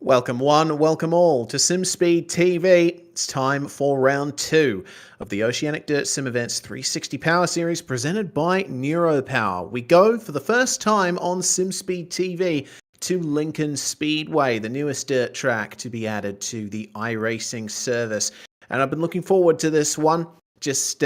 Welcome one, welcome all to SimSpeed TV. It's time for round 2 of the Oceanic Dirt Sim Events 360 Power Series presented by Neuropower. We go for the first time on SimSpeed TV to Lincoln Speedway, the newest dirt track to be added to the iRacing service. And I've been looking forward to this one. Just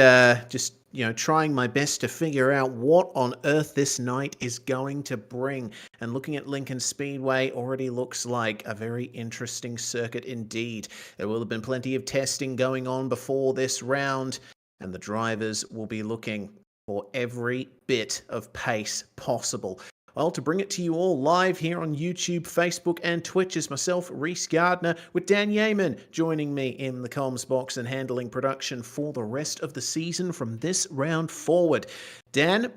trying my best to figure out what on earth this night is going to bring. And looking at Lincoln Speedway already looks like a very interesting circuit indeed. There will have been plenty of testing going on before this round, and the drivers will be looking for every bit of pace possible. Well, to bring it to you all live here on YouTube, Facebook, and Twitch is myself, Reese Gardner, with Dan Yeaman joining me in the comms box and handling production for the rest of the season from this round forward. Dan,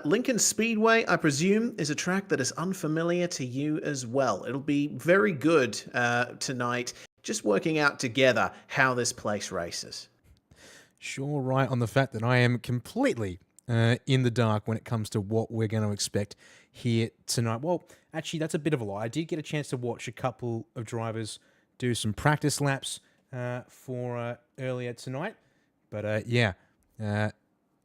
Lincoln Speedway, I presume, is a track that is unfamiliar to you as well. It'll be very good tonight, just working out together how this place races. Sure, right on the fact that I am completely in the dark when it comes to what we're going to expect here tonight. Well, actually, that's a bit of a lie. I did get a chance to watch a couple of drivers do some practice laps for earlier tonight. But it's going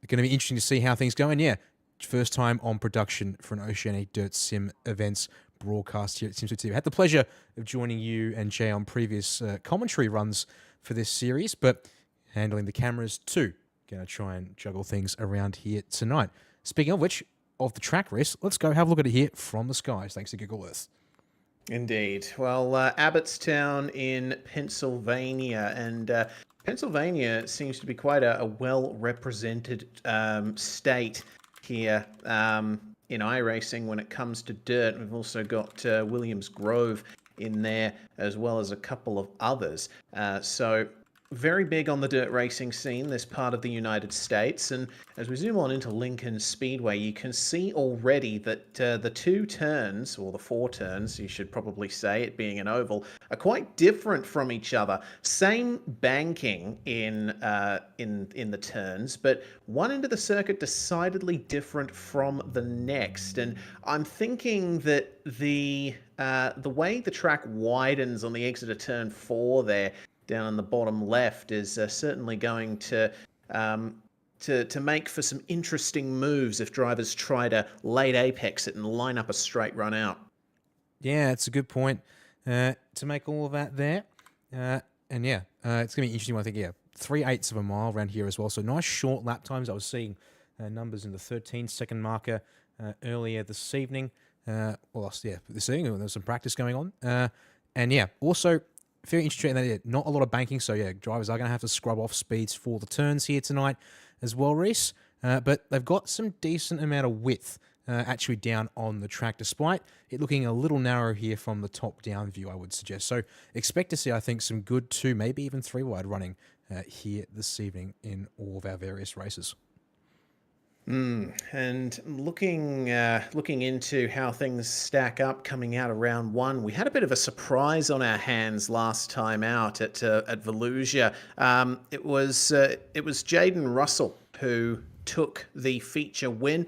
to be interesting to see how things go. And yeah, first time on production for an Oceanic Dirt Sim Events broadcast here at SimTography. I had the pleasure of joining you and Jay on previous commentary runs for this series, but handling the cameras too. Going to try and juggle things around here tonight. Speaking of which, of the track race, let's go have a look at it here from the skies, thanks to Google Earth. Indeed. Well, Abbottstown in Pennsylvania, and Pennsylvania seems to be quite a well-represented state here in iRacing when it comes to dirt. We've also got Williams Grove in there, as well as a couple of others. So very big on the dirt racing scene, this part of the United States. And as we zoom on into Lincoln Speedway, you can see already that the two turns, or the four turns, you should probably say, it being an oval, are quite different from each other. Same banking in the turns, but one end of the circuit decidedly different from the next. And I'm thinking that the way the track widens on the exit of turn 4 there, down on the bottom left, is certainly going to make for some interesting moves if drivers try to late apex it and line up a straight run out. Yeah, it's a good point to make all of that there. And yeah, it's going to be interesting. I think, 3/8 of a mile around here as well. So nice short lap times. I was seeing numbers in the 13-second marker earlier this evening. This evening there was some practice going on. And yeah, also very interesting that not a lot of banking, so yeah, drivers are going to have to scrub off speeds for the turns here tonight as well, Reese. But they've got some decent amount of width actually down on the track, despite it looking a little narrow here from the top-down view, I would suggest. So expect to see, I think, some good 2, maybe even 3-wide running here this evening in all of our various races. And looking into how things stack up coming out of round 1, we had a bit of a surprise on our hands last time out at Volusia. It was Jaden Russell who took the feature win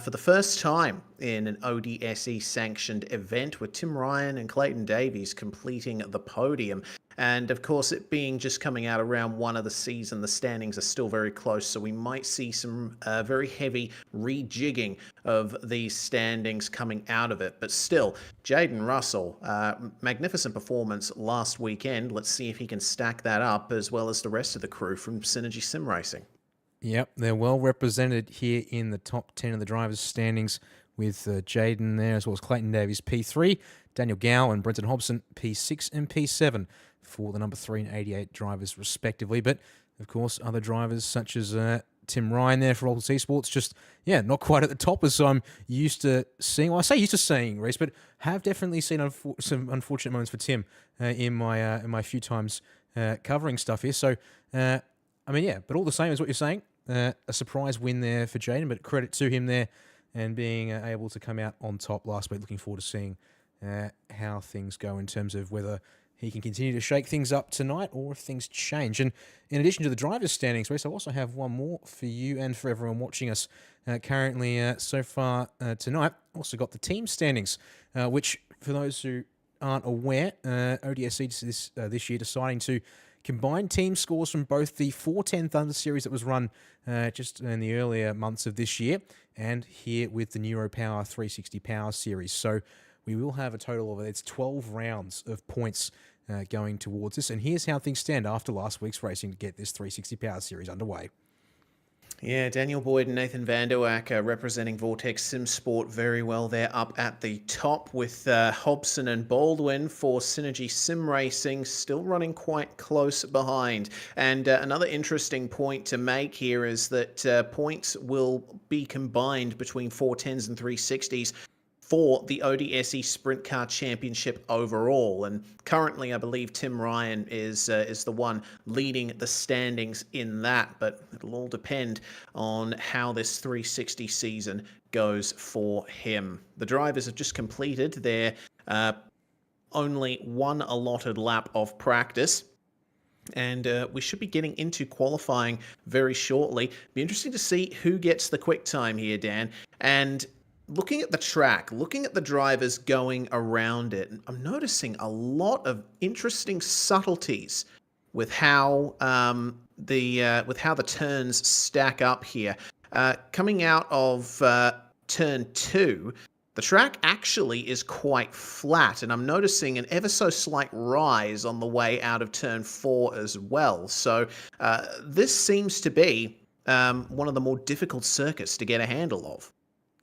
for the first time in an ODSE sanctioned event, with Tim Ryan and Clayton Davies completing the podium. And of course, it being just coming out of round 1 of the season, the standings are still very close, so we might see some very heavy rejigging of these standings coming out of it. But still, Jaden Russell, magnificent performance last weekend. Let's see if he can stack that up, as well as the rest of the crew from Synergy Sim Racing. Yep, they're well represented here in the top 10 of the drivers' standings, with Jaden there, as well as Clayton Davies, P3, Daniel Gow and Brenton Hobson, P6 and P7 for the number 3 and 88 drivers, respectively. But, of course, other drivers such as Tim Ryan there for ODSE Sports, just, not quite at the top as I'm used to seeing. Well, I say used to seeing, Reese, but have definitely seen some unfortunate moments for Tim in my few times covering stuff here. So, but all the same as what you're saying, a surprise win there for Jaden, but credit to him there and being able to come out on top last week. Looking forward to seeing how things go in terms of whether he can continue to shake things up tonight or if things change. And in addition to the drivers' standings, Reece, I also have one more for you and for everyone watching us currently so far tonight. Also got the team standings, which for those who aren't aware, ODSE this year deciding to combine team scores from both the 410 Thunder Series that was run just in the earlier months of this year and here with the Neuropower 360 Power Series. So we will have a total of 12 rounds of points going towards this. And here's how things stand after last week's racing to get this 360 Power Series underway. Yeah, Daniel Boyd and Nathan Vanderwack representing Vortex Sim Sport very well there up at the top, with Hobson and Baldwin for Synergy Sim Racing still running quite close behind. And another interesting point to make here is that points will be combined between 410s and 360s for the ODSE Sprint Car Championship overall. And currently, I believe Tim Ryan is the one leading the standings in that, but it'll all depend on how this 360 season goes for him. The drivers have just completed their only one allotted lap of practice, and we should be getting into qualifying very shortly. Be interesting to see who gets the quick time here, Dan. And looking at the track, looking at the drivers going around it, I'm noticing a lot of interesting subtleties with how the turns stack up here. Coming out of turn 2, the track actually is quite flat, and I'm noticing an ever so slight rise on the way out of turn 4 as well. So this seems to be one of the more difficult circuits to get a handle of.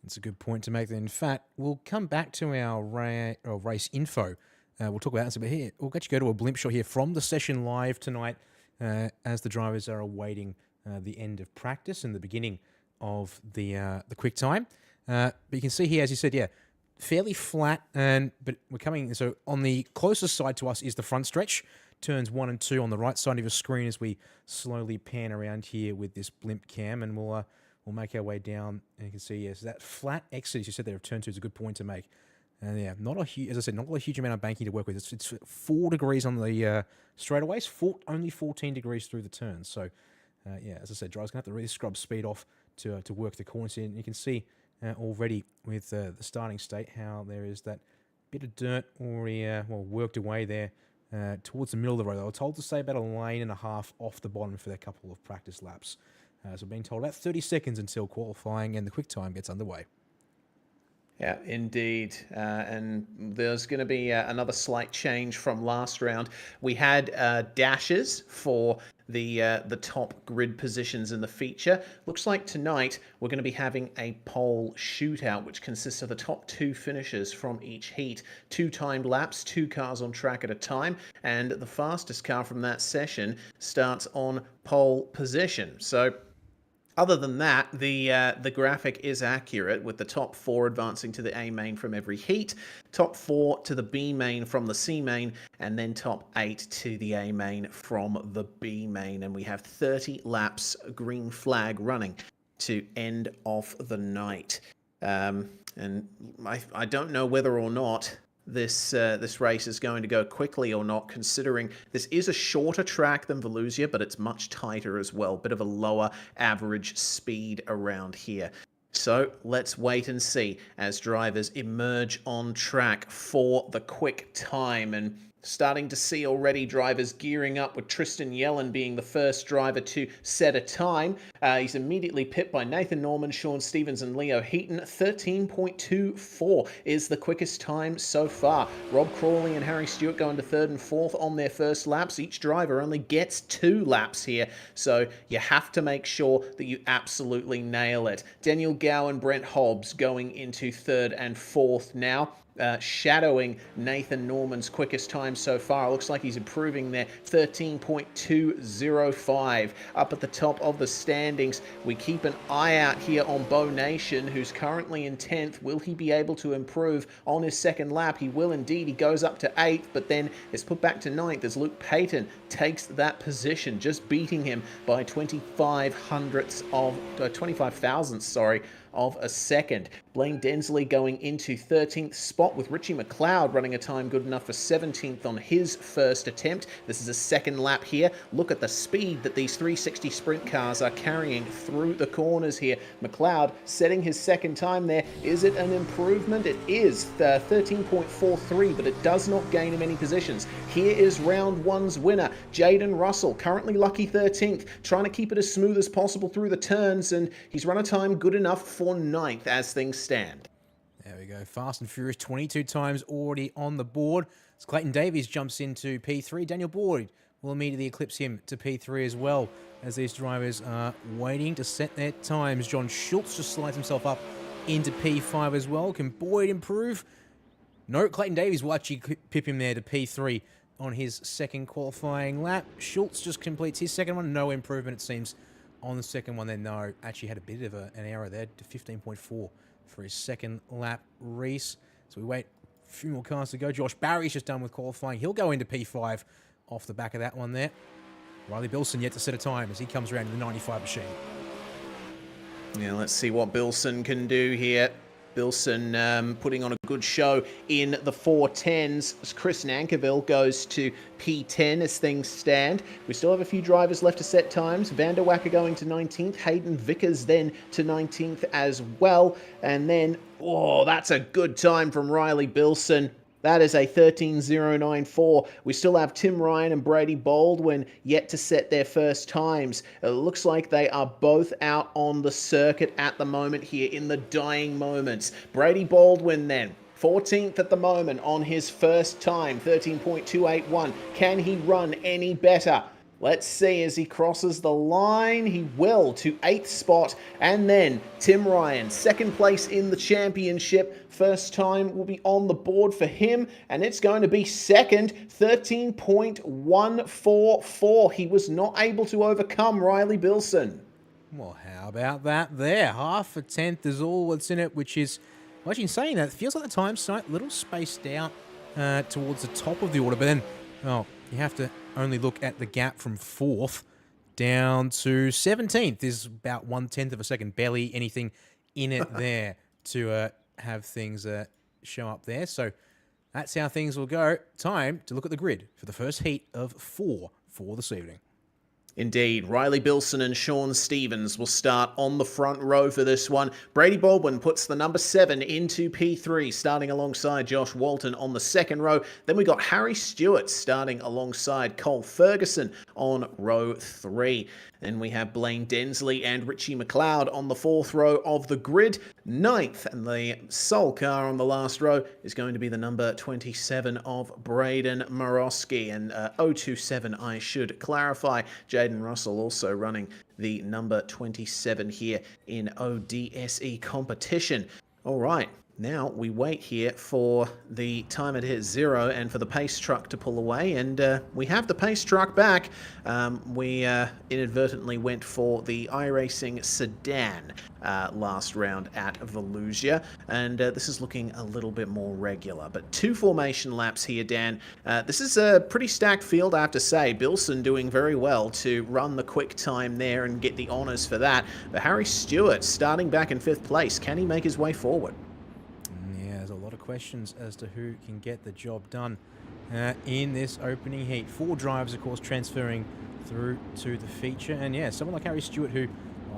It's a good point to make. In fact, we'll come back to our race info. We'll talk about it, but here we'll get you go to a blimp shot here from the session live tonight as the drivers are awaiting the end of practice and the beginning of the quick time. But you can see here, as you said, fairly flat, but we're coming. So on the closest side to us is the front stretch, turns 1 and 2 on the right side of your screen as we slowly pan around here with this blimp cam, and we'll make our way down, and you can see, yes, that flat exit, as you said there, of turn 2 is a good point to make. And yeah, as I said, not a huge amount of banking to work with. It's 4 degrees on the straightaways, only 14 degrees through the turns. So as I said, drivers going to have to really scrub speed off to work the corners in. You can see already with the starting state how there is that bit of dirt already worked away there towards the middle of the road. They were told to stay about a lane and a half off the bottom for their couple of practice laps. So being told about 30 seconds until qualifying and the quick time gets underway. Yeah, indeed. And there's going to be another slight change from last round. We had dashes for the top grid positions in the feature. Looks like tonight we're going to be having a pole shootout, which consists of the top 2 finishers from each heat. 2 timed laps, 2 cars on track at a time, and the fastest car from that session starts on pole position. So other than that, the graphic is accurate, with the top 4 advancing to the A main from every heat, top 4 to the B main from the C main, and then top 8 to the A main from the B main. And we have 30 laps green flag running to end off the night. And I don't know whether or not this race is going to go quickly or not, considering this is a shorter track than Volusia, but it's much tighter as well. Bit of a lower average speed around here. So let's wait and see as drivers emerge on track for the quick time. And starting to see already drivers gearing up, with Tristan Yellen being the first driver to set a time. He's immediately pipped by Nathan Norman, Sean Stevens and Leo Heaton. 13.24 is the quickest time so far. Rob Crawley and Harry Stewart going to 3rd and 4th on their first laps. Each driver only gets 2 laps here, so you have to make sure that you absolutely nail it. Daniel Gow and Brent Hobbs going into 3rd and 4th now. Shadowing Nathan Norman's quickest time so far. Looks like he's improving there. 13.205 up at the top of the standings. We keep an eye out here on Bo Nation, who's currently in 10th. Will he be able to improve on his second lap? He will indeed. He goes up to 8th, but then is put back to 9th as Luke Payton takes that position, just beating him by 25 thousandths of a second. Blaine Densley going into 13th spot with Richie McLeod running a time good enough for 17th on his first attempt. This is a second lap here. Look at the speed that these 360 sprint cars are carrying through the corners here. McLeod setting his second time there. Is it an improvement? It is 13.43, but it does not gain him any positions. Here is round one's winner, Jaden Russell, currently lucky 13th, trying to keep it as smooth as possible through the turns, and he's run a time good enough for 9th as things stand. There we go. Fast and Furious 22 times already on the board. As Clayton Davies jumps into P3, Daniel Boyd will immediately eclipse him to P3 as well, as these drivers are waiting to set their times. John Schultz just slides himself up into P5 as well. Can Boyd improve? No, Clayton Davies will actually pip him there to P3 on his second qualifying lap. Schultz just completes his second one. No improvement, it seems, on the second one. Then no, actually had a bit of an error there to 15.4 for his second lap. Reese. So we wait a few more cars to go. Josh Barry's just done with qualifying. He'll go into P5 off the back of that one there. Riley Bilson yet to set a time as he comes around in the 95 machine. Yeah, let's see what Bilson can do here. Bilson putting on a good show in the 410s. As Chris Nankerville goes to P10 as things stand. We still have a few drivers left to set times. Vanderwacker going to 19th. Hayden Vickers then to 19th as well. And then, oh, that's a good time from Riley Bilson. That is a 13.094. We still have Tim Ryan and Brady Baldwin yet to set their first times. It looks like they are both out on the circuit at the moment here in the dying moments. Brady Baldwin then, 14th at the moment on his first time, 13.281. Can he run any better? Let's see as he crosses the line. He will to 8th spot. And then Tim Ryan, second place in the championship. First time will be on the board for him. And it's going to be second, 13.144. He was not able to overcome Riley Bilson. Well, how about that there? Half a tenth is all that's in it, which is, well, actually, in saying that, it feels like the time's a little spaced out towards the top of the order. But then, well, you have to only look at the gap from 4th down to 17th. Is about 1/10 of a second, barely anything in it there to have things show up there. So that's how things will go. Time to look at the grid for the first heat of 4 for this evening. Indeed, Riley Bilson and Sean Stevens will start on the front row for this one. Brady Baldwin puts the number 7 into P3, starting alongside Josh Walton on the second row. Then we got Harry Stewart starting alongside Cole Ferguson on row 3. Then we have Blaine Densley and Richie McLeod on the 4th row of the grid. 9th, and the sole car on the last row is going to be the number 27 of Braden Morosky. And 027, I should clarify. Jaden Russell also running the number 27 here in ODSE competition. All right. Now we wait here for the time at hit 0 and for the pace truck to pull away, and we have the pace truck back. We inadvertently went for the iRacing sedan last round at Volusia, and this is looking a little bit more regular. But 2 formation laps here, Dan. This is a pretty stacked field, I have to say. Bilson doing very well to run the quick time there and get the honours for that. But Harry Stewart starting back in 5th place. Can he make his way forward? There's a lot of questions as to who can get the job done in this opening heat. 4 drivers, of course, transferring through to the feature. And yeah, someone like Harry Stewart, who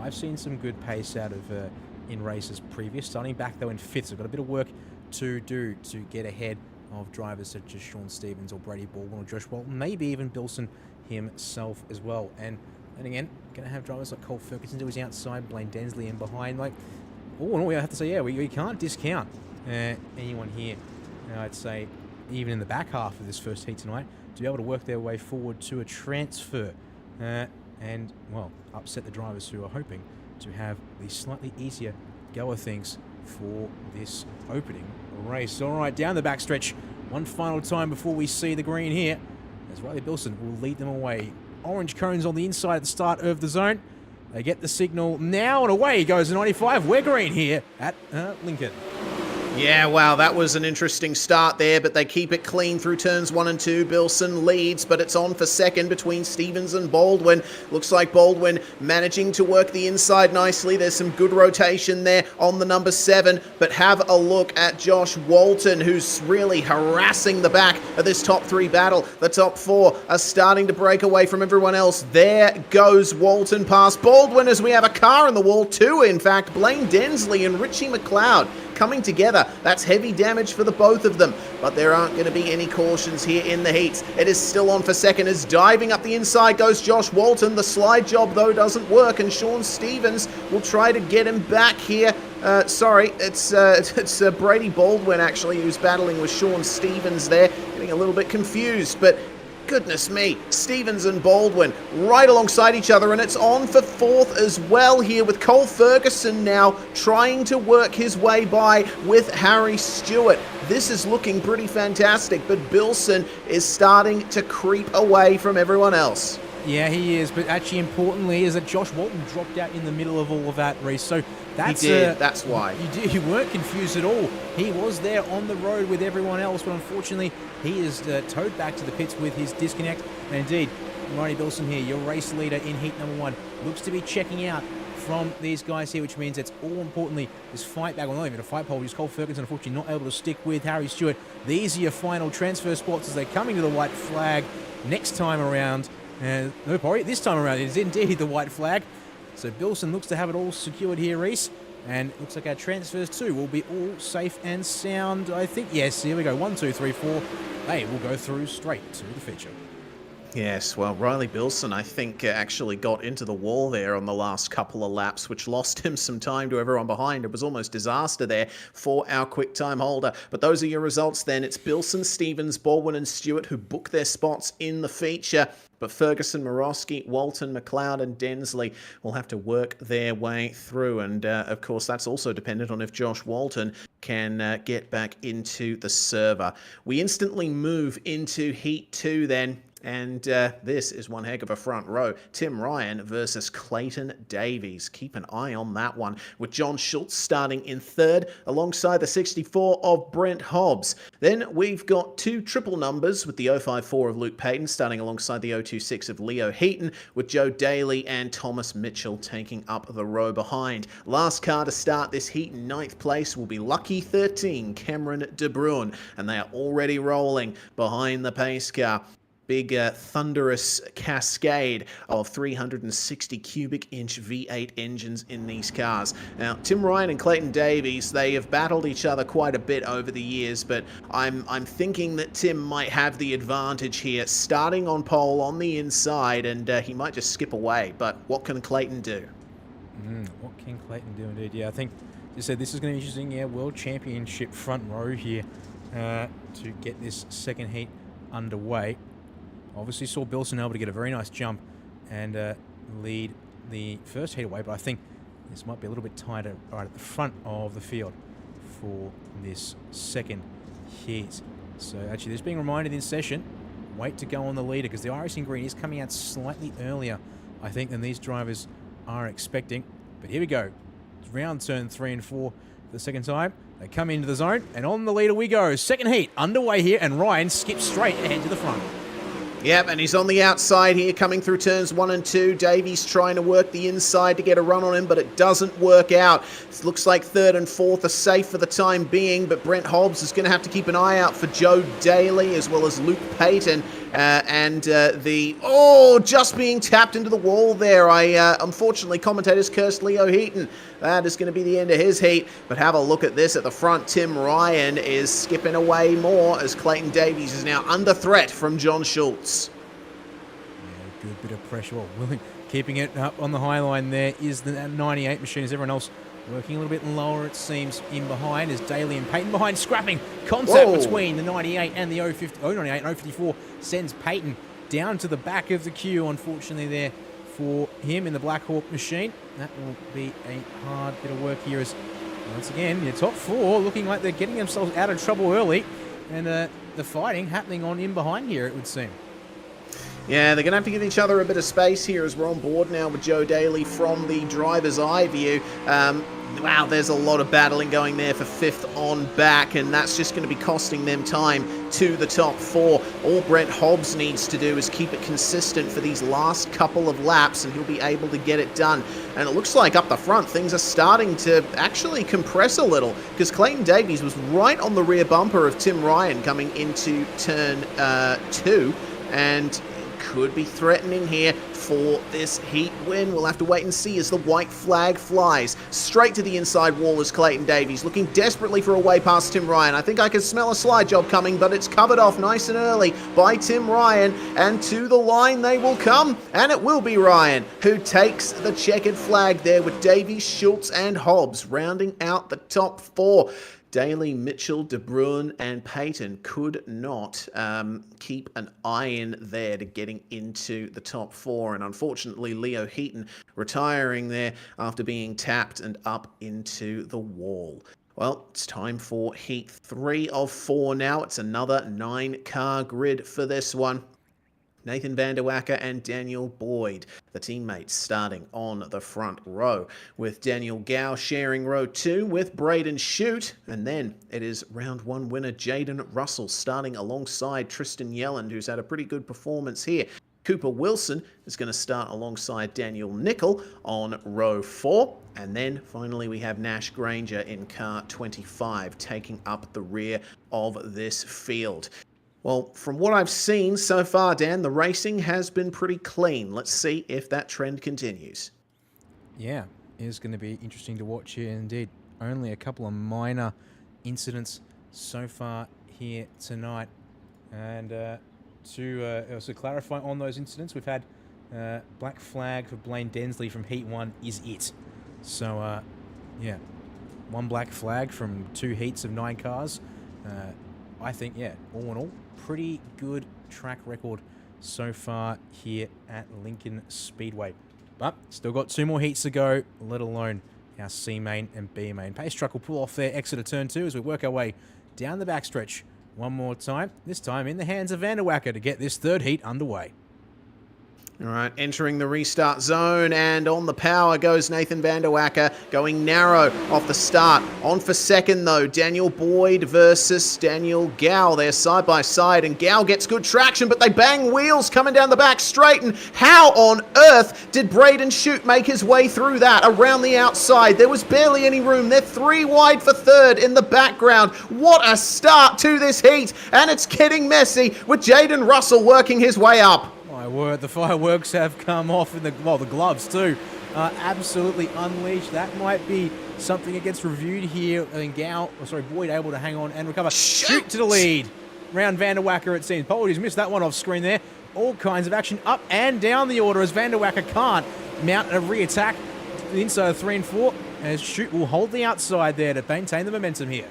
I've seen some good pace out of in races previous, starting back though in 5th. So got a bit of work to do to get ahead of drivers such as Sean Stevens or Brady Baldwin or Josh Walton, maybe even Bilson himself as well. And again, going to have drivers like Cole Ferguson to his outside, Blaine Densley in behind. Like, all in all, I have to say, yeah, we can't discount anyone here. I'd say even in the back half of this first heat tonight to be able to work their way forward to a transfer and, well, upset the drivers who are hoping to have the slightly easier go of things for this opening race. All right, down the backstretch, one final time before we see the green here, as Riley Bilson will lead them away. Orange cones on the inside at the start of the zone. They get the signal now, and away goes the 95. We're green here at Lincoln. Yeah, wow, that was an interesting start there, but they keep it clean through turns 1 and 2. Bilson leads, but it's on for second between Stevens and Baldwin. Looks like Baldwin managing to work the inside nicely. There's some good rotation there on the number 7, but have a look at Josh Walton, who's really harassing the back of this top 3 battle. The top 4 are starting to break away from everyone else. There goes Walton past Baldwin as we have a car in the wall, 2 in fact. Blaine Densley and Richie McLeod coming together. That's heavy damage for the both of them, but there aren't going to be any cautions here in the heats. It is still on for second as diving up the inside goes Josh Walton. The slide job though doesn't work, and Sean Stevens will try to get him back here. Sorry, it's Brady Baldwin actually who's battling with Sean Stevens there, getting a little bit confused, but goodness me, Stevens and Baldwin right alongside each other, and it's on for 4th as well here with Cole Ferguson now trying to work his way by with Harry Stewart. This is looking pretty fantastic, but Bilson is starting to creep away from everyone else. Yeah, he is, but actually importantly is that Josh Walton dropped out in the middle of all of that, Reese. So that's, he did, that's why. You weren't confused at all. He was there on the road with everyone else, but unfortunately he is towed back to the pits with his disconnect. And indeed, Marty Bilson here, your race leader in heat number 1, looks to be checking out from these guys here, which means it's all importantly this fight back, well, not even a fight pole, just Cole Ferguson unfortunately not able to stick with Harry Stewart. These are your final transfer spots as they're coming to the white flag next time around. No, Pori, this time around it is indeed the white flag. So Bilson looks to have it all secured here, Reese. And it looks like our transfers too will be all safe and sound, I think. Yes, here we go. 1, 2, 3, 4. They will go through straight to the feature. Yes, well, Riley Bilson, I think, actually got into the wall there on the last couple of laps, which lost him some time to everyone behind. It was almost disaster there for our quick time holder. But those are your results then. It's Bilson, Stevens, Baldwin and Stewart who book their spots in the feature. But Ferguson, Morosky, Walton, McLeod and Densley will have to work their way through. And, of course, that's also dependent on if Josh Walton can get back into the server. We instantly move into Heat 2 then. And this is one heck of a front row. Tim Ryan versus Clayton Davies. Keep an eye on that one, with John Schultz starting in 3rd alongside the 64 of Brent Hobbs. Then we've got 2 triple numbers with the 054 of Luke Payton starting alongside the 026 of Leo Heaton, with Joe Daly and Thomas Mitchell taking up the row behind. Last car to start this heat in 9th place will be Lucky 13, Cameron De Bruin, and they are already rolling behind the pace car. Big thunderous cascade of 360 cubic inch V8 engines in these cars. Now, Tim Ryan and Clayton Davies, they have battled each other quite a bit over the years, but I'm thinking that Tim might have the advantage here, starting on pole on the inside, and he might just skip away. But what can Clayton do? What can Clayton do indeed? Yeah, I think you said this is going to be interesting. Yeah, World Championship front row here to get this second heat underway. Obviously saw Bilson able to get a very nice jump and lead the first heat away, but I think this might be a little bit tighter right at the front of the field for this second heat. So actually, this being reminded in session, wait to go on the leader because the iRacing green is coming out slightly earlier, I think, than these drivers are expecting. But here we go. It's round turn 3 and 4 for the second time. They come into the zone, and on the leader we go. Second heat underway here, and Ryan skips straight ahead to the front. Yep, and he's on the outside here, coming through turns 1 and 2. Davies trying to work the inside to get a run on him, but it doesn't work out. It looks like 3rd and 4th are safe for the time being, but Brent Hobbs is going to have to keep an eye out for Joe Daly as well as Luke Payton. Just being tapped into the wall there. Unfortunately, commentators cursed Leo Heaton. That is going to be the end of his heat. But have a look at this at the front. Tim Ryan is skipping away more as Clayton Davies is now under threat from John Schultz. Yeah, good bit of pressure. Well, keeping it up on the high line there is the 98 machine as everyone else working a little bit lower, it seems, in behind as Daly and Payton behind, scrapping contact between the 98 and the 098 and 054 sends Payton down to the back of the queue, unfortunately, there for him in the Black Hawk machine. That will be a hard bit of work here as, once again, your top 4 looking like they're getting themselves out of trouble early, and the fighting happening on in behind here, it would seem. Yeah, they're going to have to give each other a bit of space here as we're on board now with Joe Daly from the driver's eye view. Wow, there's a lot of battling going there for 5th on back, and that's just going to be costing them time to the top 4. All Brent Hobbs needs to do is keep it consistent for these last couple of laps, and he'll be able to get it done. And it looks like up the front, things are starting to actually compress a little, because Clayton Davies was right on the rear bumper of Tim Ryan coming into turn 2, and could be threatening here for this heat win. We'll have to wait and see as the white flag flies. Straight to the inside wall is Clayton Davies, looking desperately for a way past Tim Ryan. I think I can smell a slide job coming, but it's covered off nice and early by Tim Ryan, and to the line they will come, and it will be Ryan who takes the checkered flag there, with Davies, Schultz, and Hobbs rounding out the top 4. Daly, Mitchell, De Bruin, and Payton could not keep an eye in there to getting into the top 4. And unfortunately, Leo Heaton retiring there after being tapped and up into the wall. Well, it's time for Heat 3 of 4 now. It's another 9-car grid for this one. Nathan van der Wacker and Daniel Boyd, the teammates, starting on the front row, with Daniel Gow sharing row 2 with Braden Shute. And then it is round 1 winner Jaden Russell starting alongside Tristan Yelland, who's had a pretty good performance here. Cooper Wilson is going to start alongside Daniel Nickel on row 4. And then finally we have Nash Granger in car 25 taking up the rear of this field. Well, from what I've seen so far, Dan, the racing has been pretty clean. Let's see if that trend continues. Yeah, it is going to be interesting to watch here indeed. Only a couple of minor incidents so far here tonight. And to also clarify on those incidents, we've had black flag for Blaine Densley from Heat 1 is it. So, yeah, 1 black flag from 2 heats of 9 cars. I think, yeah, all in all, pretty good track record so far here at Lincoln Speedway. But still got 2 more heats to go, let alone our C main and B main. Pace truck will pull off their exit of turn 2 as we work our way down the backstretch one more time, this time in the hands of van der Wacker to get this 3rd heat underway. All right, entering the restart zone, and on the power goes Nathan van der Wacker, going narrow off the start. On for 2nd, though, Daniel Boyd versus Daniel Gow. They're side by side, and Gow gets good traction, but they bang wheels coming down the back straight. And how on earth did Braden Shute make his way through that around the outside? There was barely any room. They're 3 wide for 3rd in the background. What a start to this heat, and it's getting messy with Jaden Russell working his way up. My word, the fireworks have come off in the gloves too. Absolutely unleashed. That might be something that gets reviewed here. I think Boyd able to hang on and recover. Shoot to the lead. Round van der Wacker, it seems. Apologies, missed that one off screen there. All kinds of action up and down the order as van der Wacker can't mount a re-attack to the inside of 3 and 4. As Shute will hold the outside there to maintain the momentum here.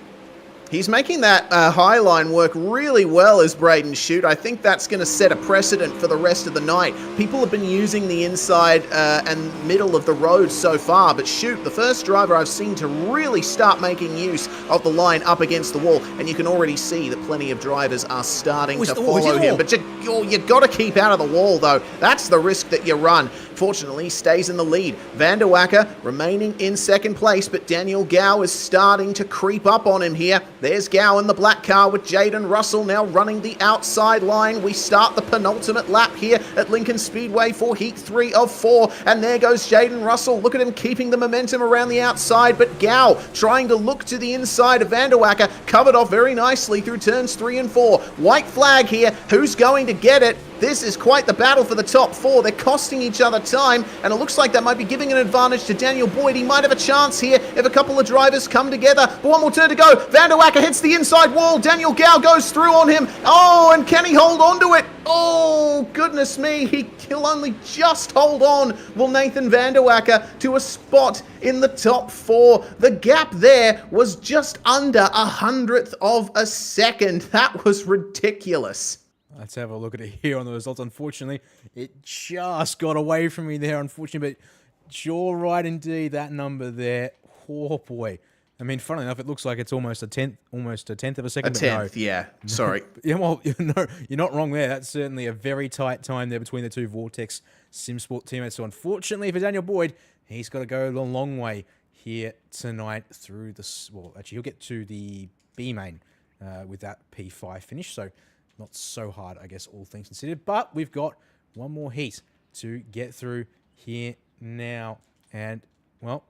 He's making that high line work really well as Braden Shute. I think that's going to set a precedent for the rest of the night. People have been using the inside and middle of the road so far, but Shute, the first driver I've seen to really start making use of the line up against the wall, and you can already see that plenty of drivers are starting to follow him. But you got to keep out of the wall, though. That's the risk that you run. Fortunately, stays in the lead. Van der Wacker remaining in 2nd place, but Daniel Gow is starting to creep up on him here. There's Gow in the black car with Jaden Russell now running the outside line. We start the penultimate lap here at Lincoln Speedway for Heat 3 of 4. And there goes Jaden Russell. Look at him keeping the momentum around the outside, but Gow trying to look to the inside of van der Wacker, covered off very nicely through turns 3 and 4. White flag here. Who's going to get it? This is quite the battle for the top 4. They're costing each other time, and it looks like that might be giving an advantage to Daniel Boyd. He might have a chance here if a couple of drivers come together. But 1 more turn to go. Van der Wacker hits the inside wall. Daniel Gow goes through on him. Oh, and can he hold on to it? Oh, goodness me. He'll only just hold on, will Nathan van der Wacker, to a spot in the top 4. The gap there was just under 100th of a second. That was ridiculous. Let's have a look at it here on the results. Unfortunately, it just got away from me there, unfortunately, but sure right indeed, that number there. Oh boy. I mean, funnily enough, it looks like it's almost a tenth of a second. A tenth, yeah. Sorry. Yeah, well, no, you're not wrong there. That's certainly a very tight time there between the 2 Vortex SimSport teammates. So unfortunately for Daniel Boyd, he's got to go a long way here tonight through the... Well, actually, he'll get to the B main with that P5 finish, so not so hard, I guess, all things considered. But we've got one more heat to get through here now. And, well,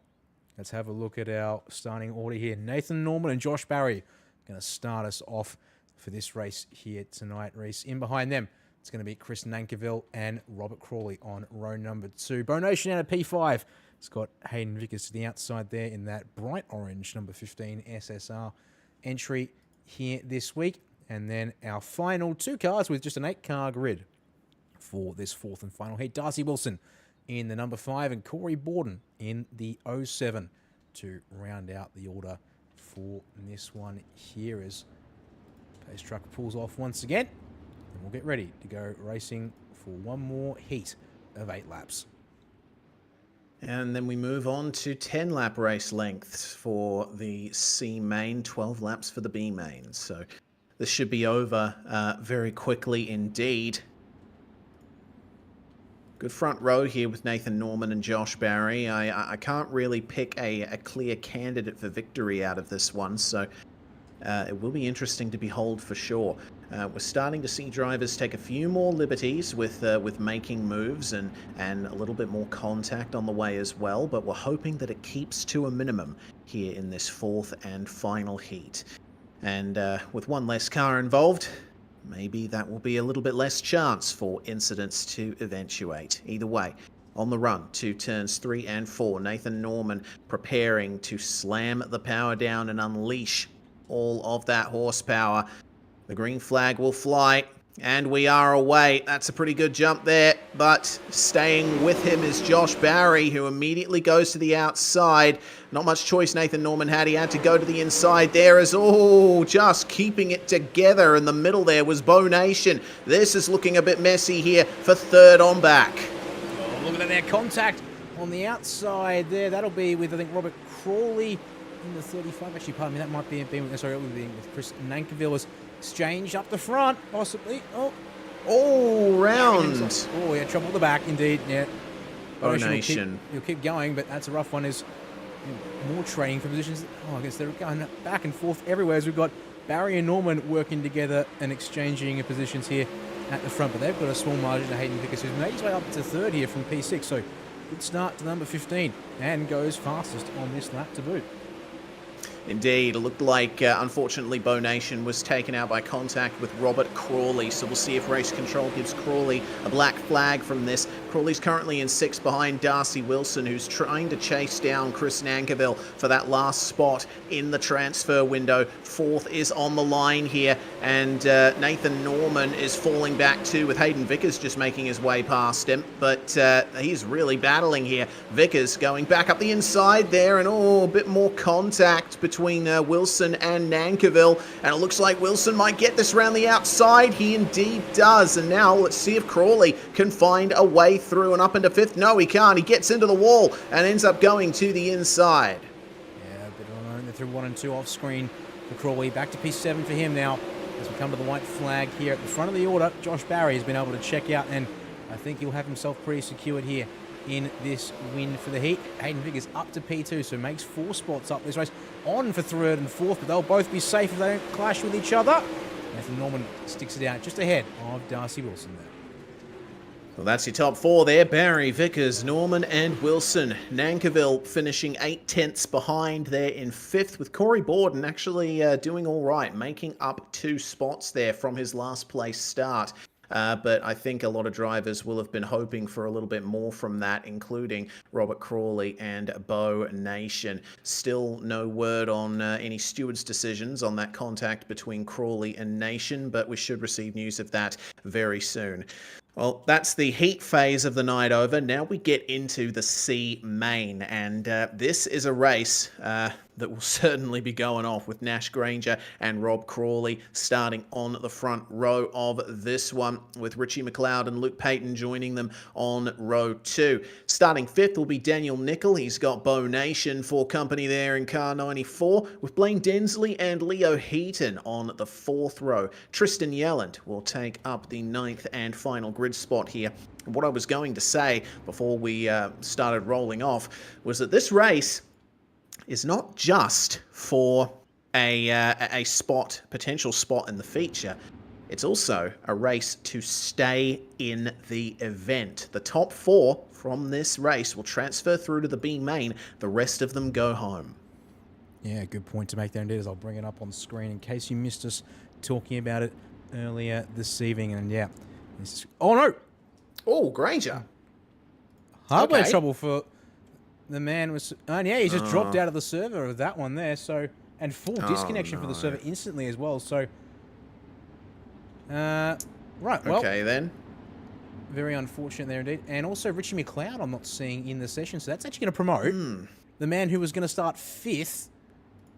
let's have a look at our starting order here. Nathan Norman and Josh Barry going to start us off for this race here tonight. Race in behind them, it's going to be Chris Nankerville and Robert Crawley on row number 2. Bo Nation out of P5. It's got Hayden Vickers to the outside there in that bright orange number 15 SSR entry here this week. And then our final 2 cars with just an 8-car grid for this 4th and final heat. Darcy Wilson in the number 5 and Corey Borden in the 07 to round out the order for this one here as Pace Truck pulls off once again. And we'll get ready to go racing for one more heat of 8 laps. And then we move on to 10-lap race lengths for the C main, 12 laps for the B main. So this should be over very quickly indeed. Good front row here with Nathan Norman and Josh Barry. I can't really pick a clear candidate for victory out of this one, so it will be interesting to behold for sure. We're starting to see drivers take a few more liberties with making moves and a little bit more contact on the way as well, but we're hoping that it keeps to a minimum here in this 4th and final heat. And with one less car involved, maybe that will be a little bit less chance for incidents to eventuate. Either way, on the run to turns 3 and 4, Nathan Norman preparing to slam the power down and unleash all of that horsepower. The green flag will fly, and we are away. That's a pretty good jump there, but staying with him is Josh Barry, who immediately goes to the outside. Not much choice Nathan Norman had. He had to go to the inside there as, just keeping it together. In the middle there was Bo Nation. This is looking a bit messy here for 3rd on back. Oh, look at that contact on the outside there. That'll be with, I think, Robert Crawley in the 35. Actually, pardon me, that might be with Chris Nankerville was exchanged up the front, possibly. Round. Oh, yeah, trouble at the back, indeed. Yeah. Bo Nation. He'll keep going, but that's a rough one. Is more trading for positions. I guess they're going back and forth everywhere as we've got Barry and Norman working together and exchanging positions here at the front. But they've got a small margin to Hayden Vickers, who's made his way up to 3rd here from P6. So good start to number 15 and goes fastest on this lap to boot. Indeed, it looked like, unfortunately, Bo Nation was taken out by contact with Robert Crawley, so we'll see if race control gives Crawley a black flag from this. Crawley's currently in 6th behind Darcy Wilson, who's trying to chase down Chris Nankerville for that last spot in the transfer window. 4th is on the line here, and Nathan Norman is falling back too, with Hayden Vickers just making his way past him, but he's really battling here. Vickers going back up the inside there, and a bit more contact between Wilson and Nankerville, and it looks like Wilson might get this round the outside. He indeed does, and now let's see if Crawley can find a way through and up into 5th. No, he can't. He gets into the wall and ends up going to the inside. Yeah, a bit alone. They're through 1 and 2 off screen for Crawley. Back to P7 for him now as we come to the white flag here at the front of the order. Josh Barry has been able to check out, and I think he'll have himself pretty secured here in this win for the heat. Hayden Vickers up to P2, so makes 4 spots up this race. On for 3rd and 4th, but they'll both be safe if they don't clash with each other. Nathan Norman sticks it out just ahead of Darcy Wilson there. Well, that's your top 4 there. Barry, Vickers, Norman and Wilson. Nankerville finishing 8/10 behind there in 5th, with Corey Borden actually doing all right, making up 2 spots there from his last place start. But I think a lot of drivers will have been hoping for a little bit more from that, including Robert Crawley and Bo Nation. Still no word on any stewards' decisions on that contact between Crawley and Nation, but we should receive news of that very soon. Well, that's the heat phase of the night over. Now we get into the C main, and this is a race that will certainly be going off with Nash Granger and Rob Crawley starting on the front row of this one, with Richie McLeod and Luke Payton joining them on row 2. Starting 5th will be Daniel Nickel. He's got Bo Nation for company there in car 94, with Blaine Densley and Leo Heaton on the 4th row. Tristan Yelland will take up the 9th and final grid spot here. And what I was going to say before we started rolling off was that this race is not just for a potential spot in the feature. It's also a race to stay in the event. The top 4 from this race will transfer through to the B main. The rest of them go home. Yeah, good point to make there indeed, as I'll bring it up on screen in case you missed us talking about it earlier this evening. And yeah, this is... Oh no! Oh, Granger. Hardware trouble for the man was... And yeah, he just dropped out of the server of that one there, so... And full disconnection for the server instantly as well, so... right, well... Okay, then. Very unfortunate there indeed. And also Richie McLeod I'm not seeing in the session, so that's actually going to promote the man who was going to start 5th,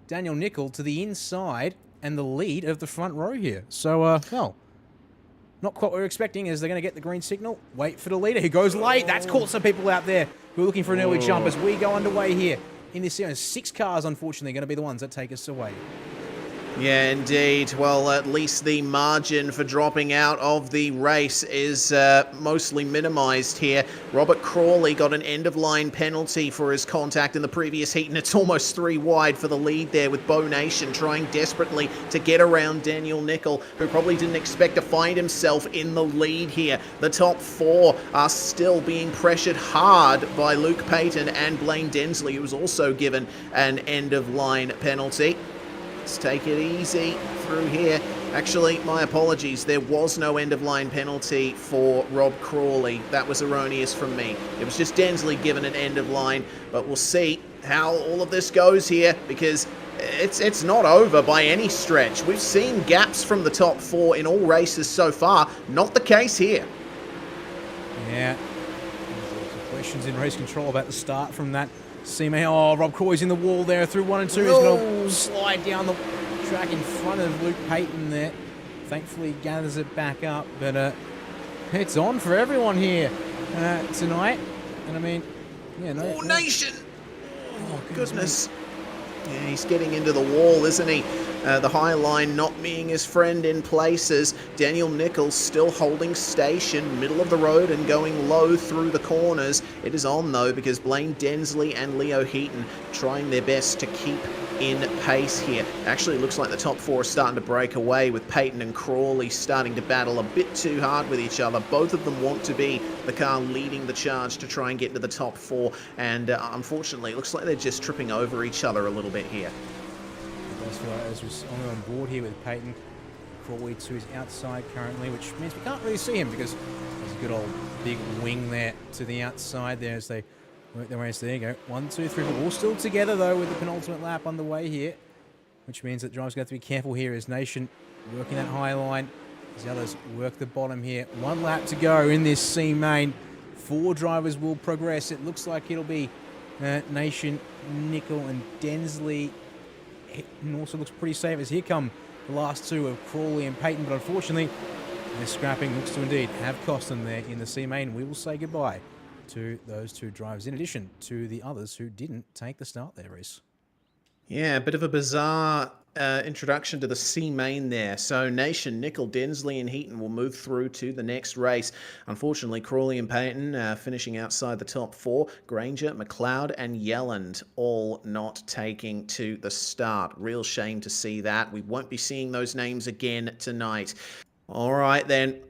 Daniel Nickel, to the inside and the lead of the front row here. So, well, not quite what we're expecting, as they're going to get the green signal. Wait for the leader. He goes late. That's caught some people out there who are looking for an early jump as we go underway here in this series. 6 cars, unfortunately, going to be the ones that take us away. Yeah, indeed. Well, at least the margin for dropping out of the race is mostly minimised here. Robert Crawley got an end-of-line penalty for his contact in the previous heat, and it's almost 3 wide for the lead there, with Bo Nation trying desperately to get around Daniel Nickel, who probably didn't expect to find himself in the lead here. The top 4 are still being pressured hard by Luke Payton and Blaine Densley, who was also given an end-of-line penalty. Let's take it easy through here. Actually, my apologies. There was no end-of-line penalty for Rob Crawley. That was erroneous from me. It was just Densley given an end-of-line. But we'll see how all of this goes here, because it's not over by any stretch. We've seen gaps from the top 4 in all races so far. Not the case here. Yeah. Some questions in race control about the start from that. Oh, Rob Crawley's in the wall there through 1 and 2. He's going to slide down the track in front of Luke Payton there. Thankfully, he gathers it back up. But it's on for everyone here tonight. And I mean, yeah, no. Oh, Nation! Oh, goodness. Yeah, he's getting into the wall, isn't he? The high line not being his friend in places. Daniel Nichols still holding station, middle of the road and going low through the corners. It is on, though, because Blaine Densley and Leo Heaton trying their best to keep in pace here. Actually, it looks like the top 4 are starting to break away, with Payton and Crawley starting to battle a bit too hard with each other. Both of them want to be the car leading the charge to try and get into the top 4, and unfortunately, it looks like they're just tripping over each other a little bit here. As we're on board here with Payton, Crawley to his outside currently, which means we can't really see him because there's a good old big wing there to the outside there as they work their ways. There you go. 1, 2, 3, 4. All still together though with the penultimate lap underway here, which means that drivers have to be careful here as Nation working that high line as the others work the bottom here. 1 lap to go in this C main. 4 drivers will progress. It looks like it'll be Nation, Nickel and Densley. It also looks pretty safe as here come the last 2 of Crawley and Payton, but unfortunately their scrapping looks to indeed have cost them there in the C main. We will say goodbye to those 2 drivers, in addition to the others who didn't take the start there, Reese. Yeah, a bit of a bizarre introduction to the C main there. So Nation, Nickel, Densley and Heaton will move through to the next race. Unfortunately, Crawley and Payton finishing outside the top 4. Granger, McLeod and Yelland all not taking to the start. Real shame to see that. We won't be seeing those names again tonight. All right then.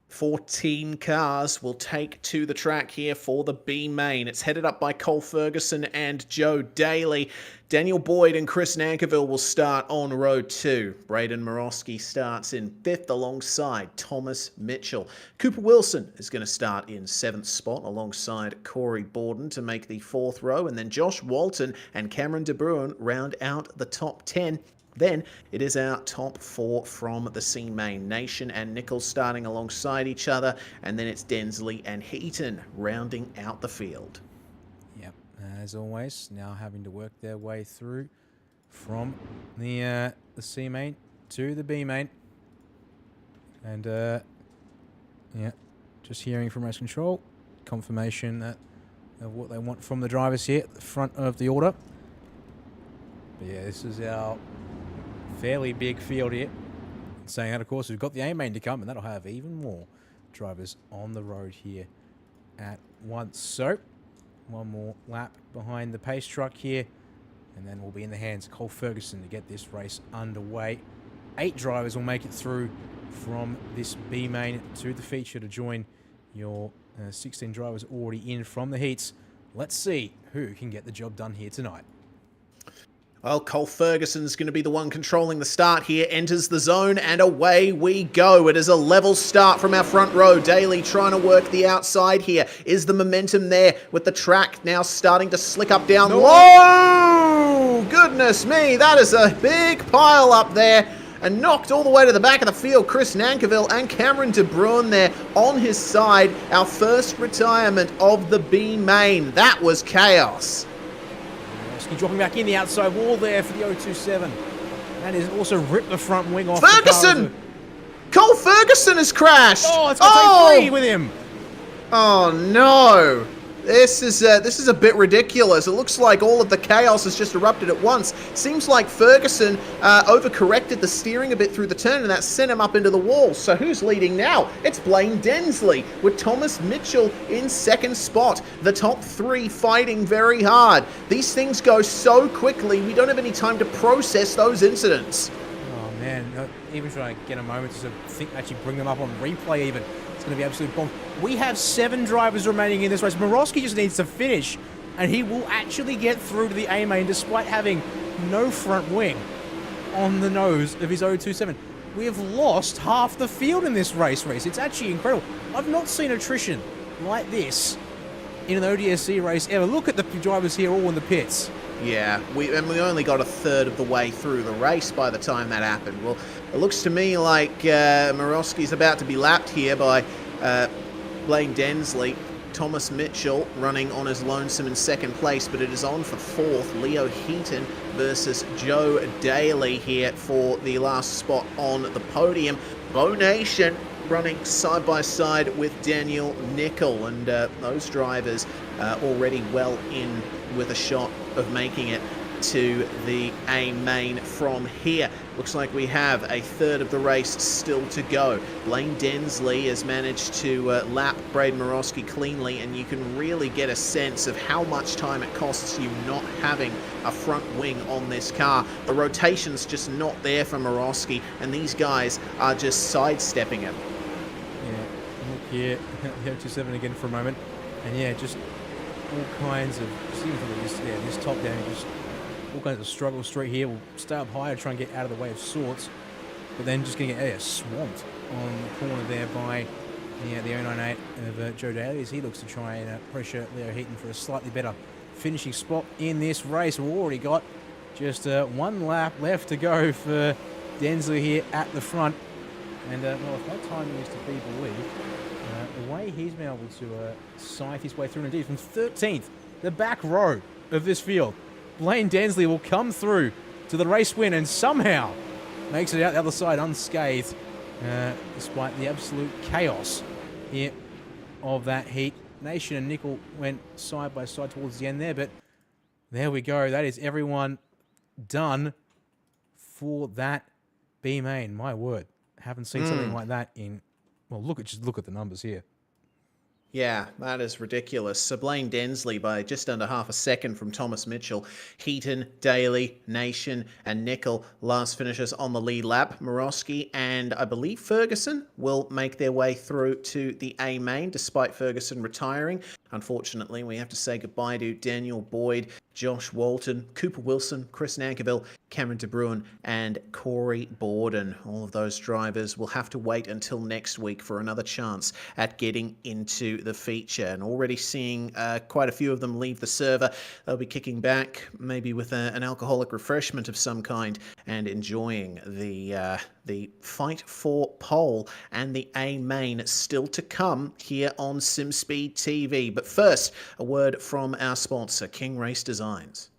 14 cars will take to the track here for the B main. It's headed up by Cole Ferguson and Joe Daly. Daniel Boyd and Chris Nankerville will start on row 2. Braden Morosky starts in 5th alongside Thomas Mitchell. Cooper Wilson is going to start in 7th spot alongside Corey Borden to make the 4th row. And then Josh Walton and Cameron De Bruin round out the top 10. Then it is our top 4 from the C main. Nation and Nichols starting alongside each other, and then it's Densley and Heaton rounding out the field. Yep, as always, now having to work their way through from the C main to the B main. And yeah, just hearing from race control, confirmation of what they want from the drivers here at the front of the order. But yeah, this is our fairly big field here. Saying that, of course, we've got the A main to come, and that'll have even more drivers on the road here at once. So, 1 more lap behind the pace truck here and then will be in the hands of Cole Ferguson to get this race underway. 8 drivers will make it through from this B main to the feature to join your 16 drivers already in from the heats. Let's see who can get the job done here tonight. Well, Cole Ferguson's going to be the one controlling the start here, enters the zone, and away we go. It is a level start from our front row. Daly trying to work the outside here. Is the momentum there with the track now starting to slick up down low? Goodness me, that is a big pile up there. And knocked all the way to the back of the field. Chris Nankerville and Cameron De Bruin there on his side. Our first retirement of the B main. That was chaos. Dropping back in the outside wall there for the 027. And has also ripped the front wing off. Ferguson! Cole Ferguson has crashed! Oh, it's got to take 3 with him. Oh no! This is a bit ridiculous. It looks like all of the chaos has just erupted at once. Seems like Ferguson overcorrected the steering a bit through the turn, and that sent him up into the wall. So who's leading now? It's Blaine Densley with Thomas Mitchell in second spot. The top 3 fighting very hard. These things go so quickly, we don't have any time to process those incidents. Oh man, even trying to get a moment to actually bring them up on replay even. It's going to be absolute bomb. We have 7 drivers remaining in this race. Morosky just needs to finish, and he will actually get through to the A main despite having no front wing on the nose of his 027. We have lost half the field in this race. It's actually incredible. I've not seen attrition like this in an ODSE race ever. Look at the drivers here all in the pits. Yeah, we only got a third of the way through the race by the time that happened. Well, it looks to me like Morosky's about to be lapped here by Blaine Densley. Thomas Mitchell running on his lonesome in second place, but it is on for 4th. Leo Heaton versus Joe Daly here for the last spot on the podium. Bo Nation running side by side with Daniel Nickel, and those drivers already well in with a shot of making it to the A main from here. Looks like we have a third of the race still to go. Blaine Densley has managed to lap Braden Morosky cleanly, and you can really get a sense of how much time it costs you not having a front wing on this car. The rotation's just not there for Morosky, and these guys are just sidestepping him. Yeah, look here, the 027 again for a moment, and yeah, just all kinds of, just even for this top down, just all kinds of struggle straight here. We'll stay up higher, try and get out of the way of sorts, but then just going to get swamped on the corner there by the 098 of Joe Daly as he looks to try and pressure Leo Heaton for a slightly better finishing spot in this race. We've already got just 1 lap left to go for Densley here at the front, and well, if my timing is to be believed, the way he's been able to scythe his way through, and indeed from 13th, the back row of this field, Blaine Densley will come through to the race win and somehow makes it out the other side unscathed, despite the absolute chaos here of that heat. Nation and Nickel went side by side towards the end there, but there we go. That is everyone done for that B main. My word, haven't seen something like that in. Well, just look at the numbers here. Yeah, that is ridiculous. So Blaine Densley by just under half a second from Thomas Mitchell. Heaton, Daly, Nation, and Nickel last finishers on the lead lap. Morosky and I believe Ferguson will make their way through to the A main despite Ferguson retiring. Unfortunately, we have to say goodbye to Daniel Boyd, Josh Walton, Cooper Wilson, Chris Nankerville, Cameron De Bruin, and Corey Borden. All of those drivers will have to wait until next week for another chance at getting into the feature. And already seeing quite a few of them leave the server. They'll be kicking back, maybe with an alcoholic refreshment of some kind, and enjoying the fight for pole and the A main still to come here on SimSpeed TV. But first, a word from our sponsor, King Race Designs.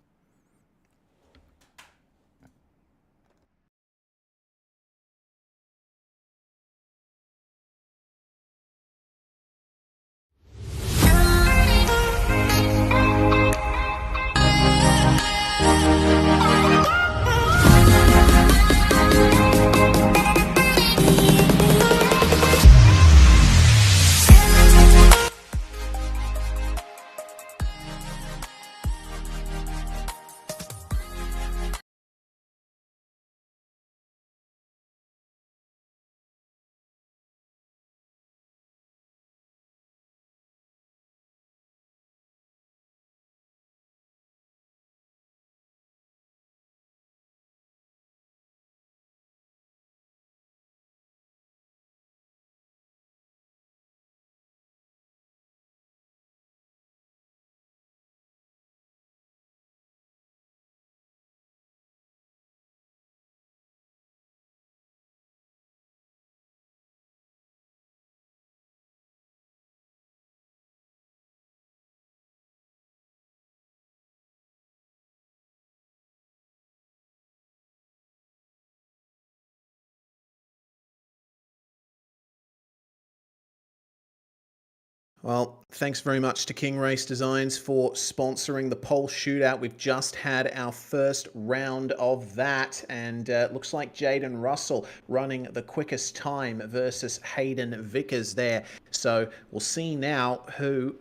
Well, thanks very much to King Race Designs for sponsoring the pole shootout. We've just had our first round of that, and looks like Jaden Russell running the quickest time versus Hayden Vickers there. So we'll see now who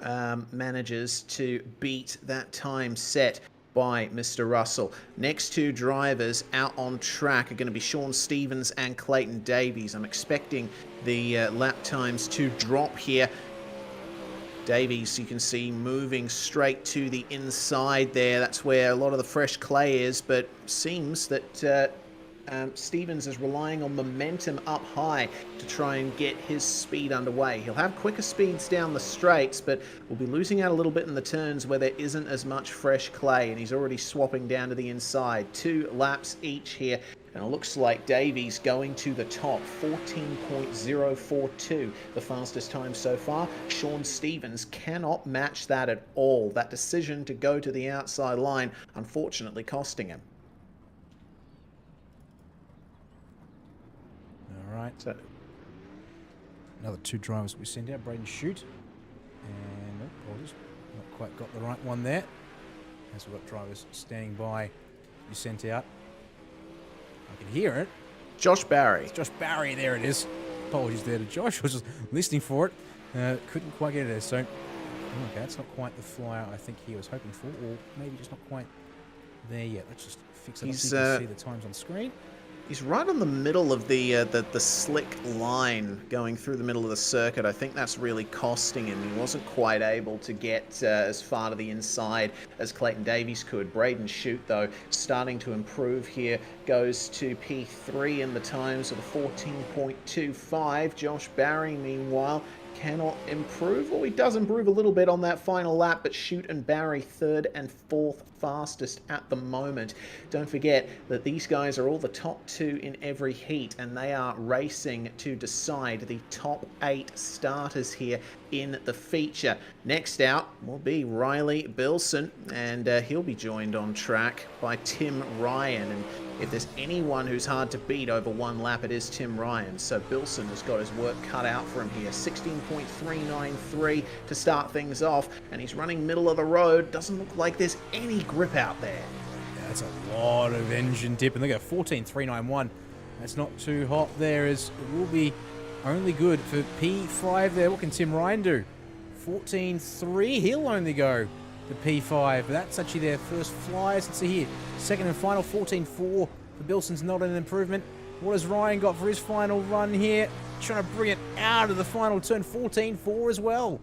manages to beat that time set by Mr. Russell. Next two drivers out on track are going to be Sean Stevens and Clayton Davies. I'm expecting the lap times to drop here. Davies, you can see, moving straight to the inside there. That's where a lot of the fresh clay is, but seems that Stevens is relying on momentum up high to try and get his speed underway. He'll have quicker speeds down the straights, but will be losing out a little bit in the turns where there isn't as much fresh clay, and he's already swapping down to the inside. 2 laps each here. And it looks like Davies going to the top, 14.042, the fastest time so far. Sean Stevens cannot match that at all. That decision to go to the outside line, unfortunately, costing him. All right. So another 2 drivers we send out. Braden Shoot. And apologies, not quite got the right one there. As we've got drivers standing by, we sent out. I can hear it. Josh Barry. It's Josh Barry, there it is. Apologies there to Josh. I was just listening for it. Couldn't quite get it there. So, okay, that's not quite the flyer I think he was hoping for, or maybe just not quite there yet. Let's just fix it up so you can see the times on screen. He's right on the middle of the slick line going through the middle of the circuit. I think that's really costing him. He wasn't quite able to get as far to the inside as Clayton Davies could. Braden Shoot, though, starting to improve here. Goes to P3 in the times of the 14.25. Josh Barry, meanwhile, cannot improve. Well, he does improve a little bit on that final lap, but Shoot and Barry 3rd and 4th fastest at the moment. Don't forget that these guys are all the top 2 in every heat, and they are racing to decide the top 8 starters here in the feature. Next out will be Riley Bilson, and he'll be joined on track by Tim Ryan. And if there's anyone who's hard to beat over 1 lap, it is Tim Ryan. So Bilson has got his work cut out for him here. 16.393 to start things off, and he's running middle of the road. Doesn't look like there's any grip out there. Yeah, that's a lot of engine dip, and look at 14.391. That's not too hot there, as it will be only good for P5 there. What can Tim Ryan do? 14.3, he'll only go to P5, but that's actually their first flyers. Let's see here. Second and final, 14.4 for Bilson's, not an improvement. What has Ryan got for his final run here? Trying to bring it out of the final turn, 14.4 as well.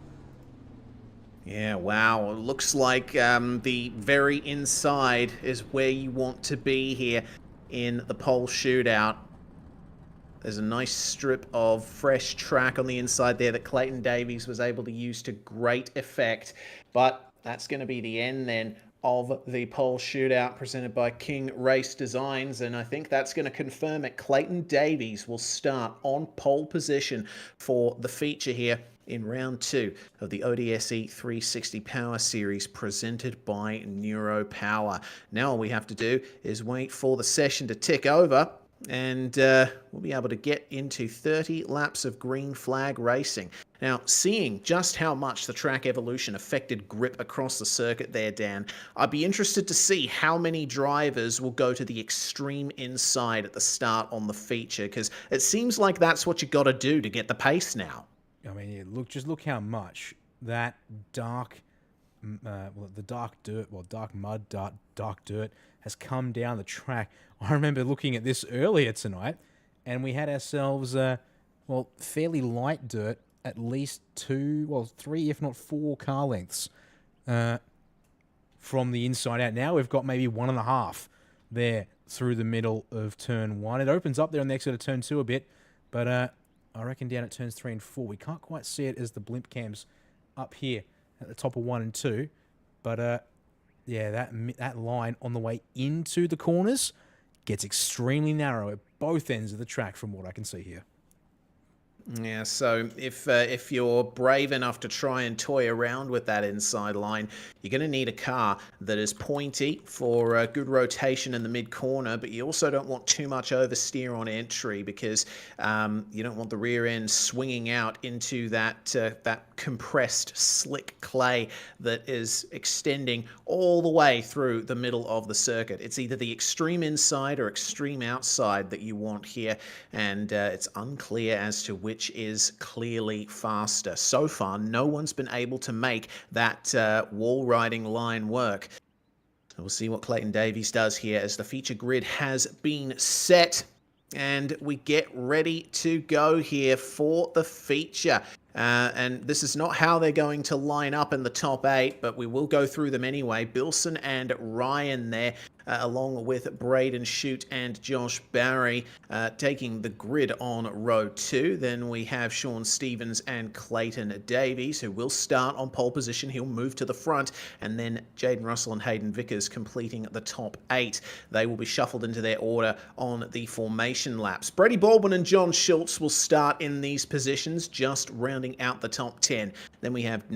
Yeah, wow. It looks like the very inside is where you want to be here in the pole shootout. There's a nice strip of fresh track on the inside there that Clayton Davies was able to use to great effect. But that's going to be the end then of the pole shootout presented by King Race Designs, and I think that's going to confirm it. Clayton Davies will start on pole position for the feature here in round 2 of the ODSE 360 Power Series presented by Neuropower. Now all we have to do is wait for the session to tick over, and we'll be able to get into 30 laps of green flag racing. Now, seeing just how much the track evolution affected grip across the circuit there, Dan, I'd be interested to see how many drivers will go to the extreme inside at the start on the feature, because it seems like that's what you got to do to get the pace now. I mean, yeah, look how much that dark, dark mud, dark dirt has come down the track. I remember looking at this earlier tonight, and we had ourselves, fairly light dirt, at least 3, if not 4 car lengths from the inside out. Now we've got maybe 1.5 there through the middle of turn 1. It opens up there on the exit of turn 2 a bit, but I reckon down at turns 3 and 4, we can't quite see it as the blimp cams up here at the top of 1 and 2. But yeah, that line on the way into the corners gets extremely narrow at both ends of the track from what I can see here. Yeah, so if you're brave enough to try and toy around with that inside line, you're going to need a car that is pointy for good rotation in the mid corner, but you also don't want too much oversteer on entry because you don't want the rear end swinging out into that compressed slick clay that is extending all the way through the middle of the circuit. It's either the extreme inside or extreme outside that you want here, and it's unclear as to which is clearly faster. So far, no one's been able to make that wall riding line work. So we'll see what Clayton Davies does here as the feature grid has been set. And we get ready to go here for the feature. And this is not how they're going to line up in the top 8, but we will go through them anyway. Bilson and Ryan there, along with Braden Shute and Josh Barry, taking the grid on row 2. Then we have Sean Stevens and Clayton Davies, who will start on pole position. He'll move to the front. And then Jaden Russell and Hayden Vickers completing the top 8. They will be shuffled into their order on the formation laps. Brady Baldwin and John Schultz will start in these positions, just rounding out the top 10. Then we have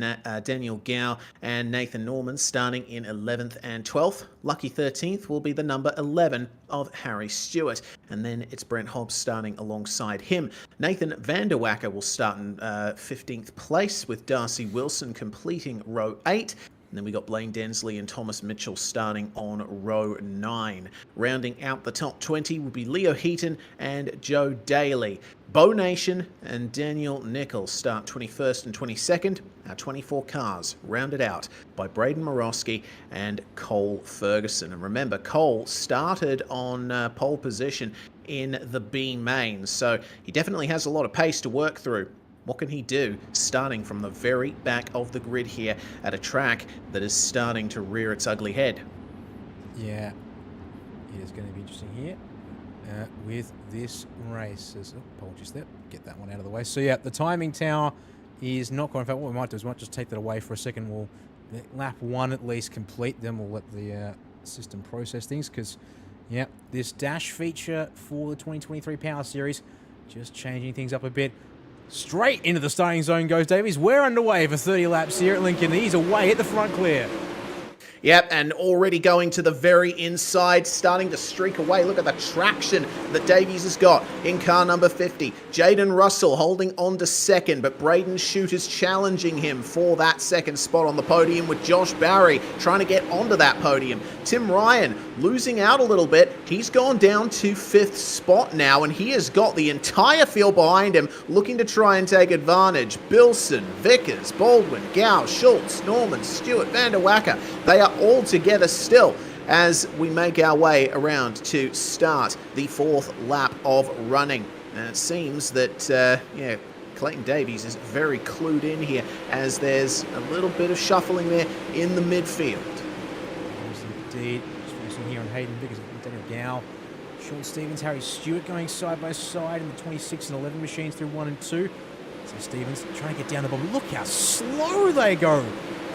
Daniel Gow and Nathan Norman starting in 11th and 12th. Lucky 13th will be the number 11 of Harry Stewart. And then it's Brent Hobbs starting alongside him. Nathan Vanderwacker will start in 15th place, with Darcy Wilson completing row 8. And then we got Blaine Densley and Thomas Mitchell starting on row 9. Rounding out the top 20 will be Leo Heaton and Joe Daly. Bo Nation and Daniel Nichols start 21st and 22nd. Our 24 cars rounded out by Braden Morosky and Cole Ferguson. And remember, Cole started on pole position in the B main, so he definitely has a lot of pace to work through. What can he do starting from the very back of the grid here at a track that is starting to rear its ugly head? Yeah, it is going to be interesting here with this race. Apologies there. Get that one out of the way. So, yeah, the timing tower is not quite. In fact, what we might do is we might just take that away for a second. We'll let lap 1 at least complete. Then we'll let the system process things because, yeah, this dash feature for the 2023 Power Series just changing things up a bit. Straight into the starting zone goes Davies. We're underway for 30 laps here at Lincoln. He's away at the front clear. Yep, and already going to the very inside, starting to streak away. Look at the traction that Davies has got in car number 50. Jaden Russell holding on to second, but Braden Shute is challenging him for that second spot on the podium, with Josh Barry trying to get onto that podium. Tim Ryan losing out a little bit. He's gone down to 5th spot now, and he has got the entire field behind him looking to try and take advantage. Bilson, Vickers, Baldwin, Gow, Schultz, Norman, Stewart, Vanderwacker. They are all together still as we make our way around to start the 4th lap of running. And it seems that, Clayton Davies is very clued in here as there's a little bit of shuffling there in the midfield. Yes, indeed. Just focusing here on Hayden Vickers, Daniel Gow, Sean Stevens, Harry Stewart going side by side in the 26 and 11 machines through 1 and 2. So Stevens trying to get down the bottom. Look how slow they go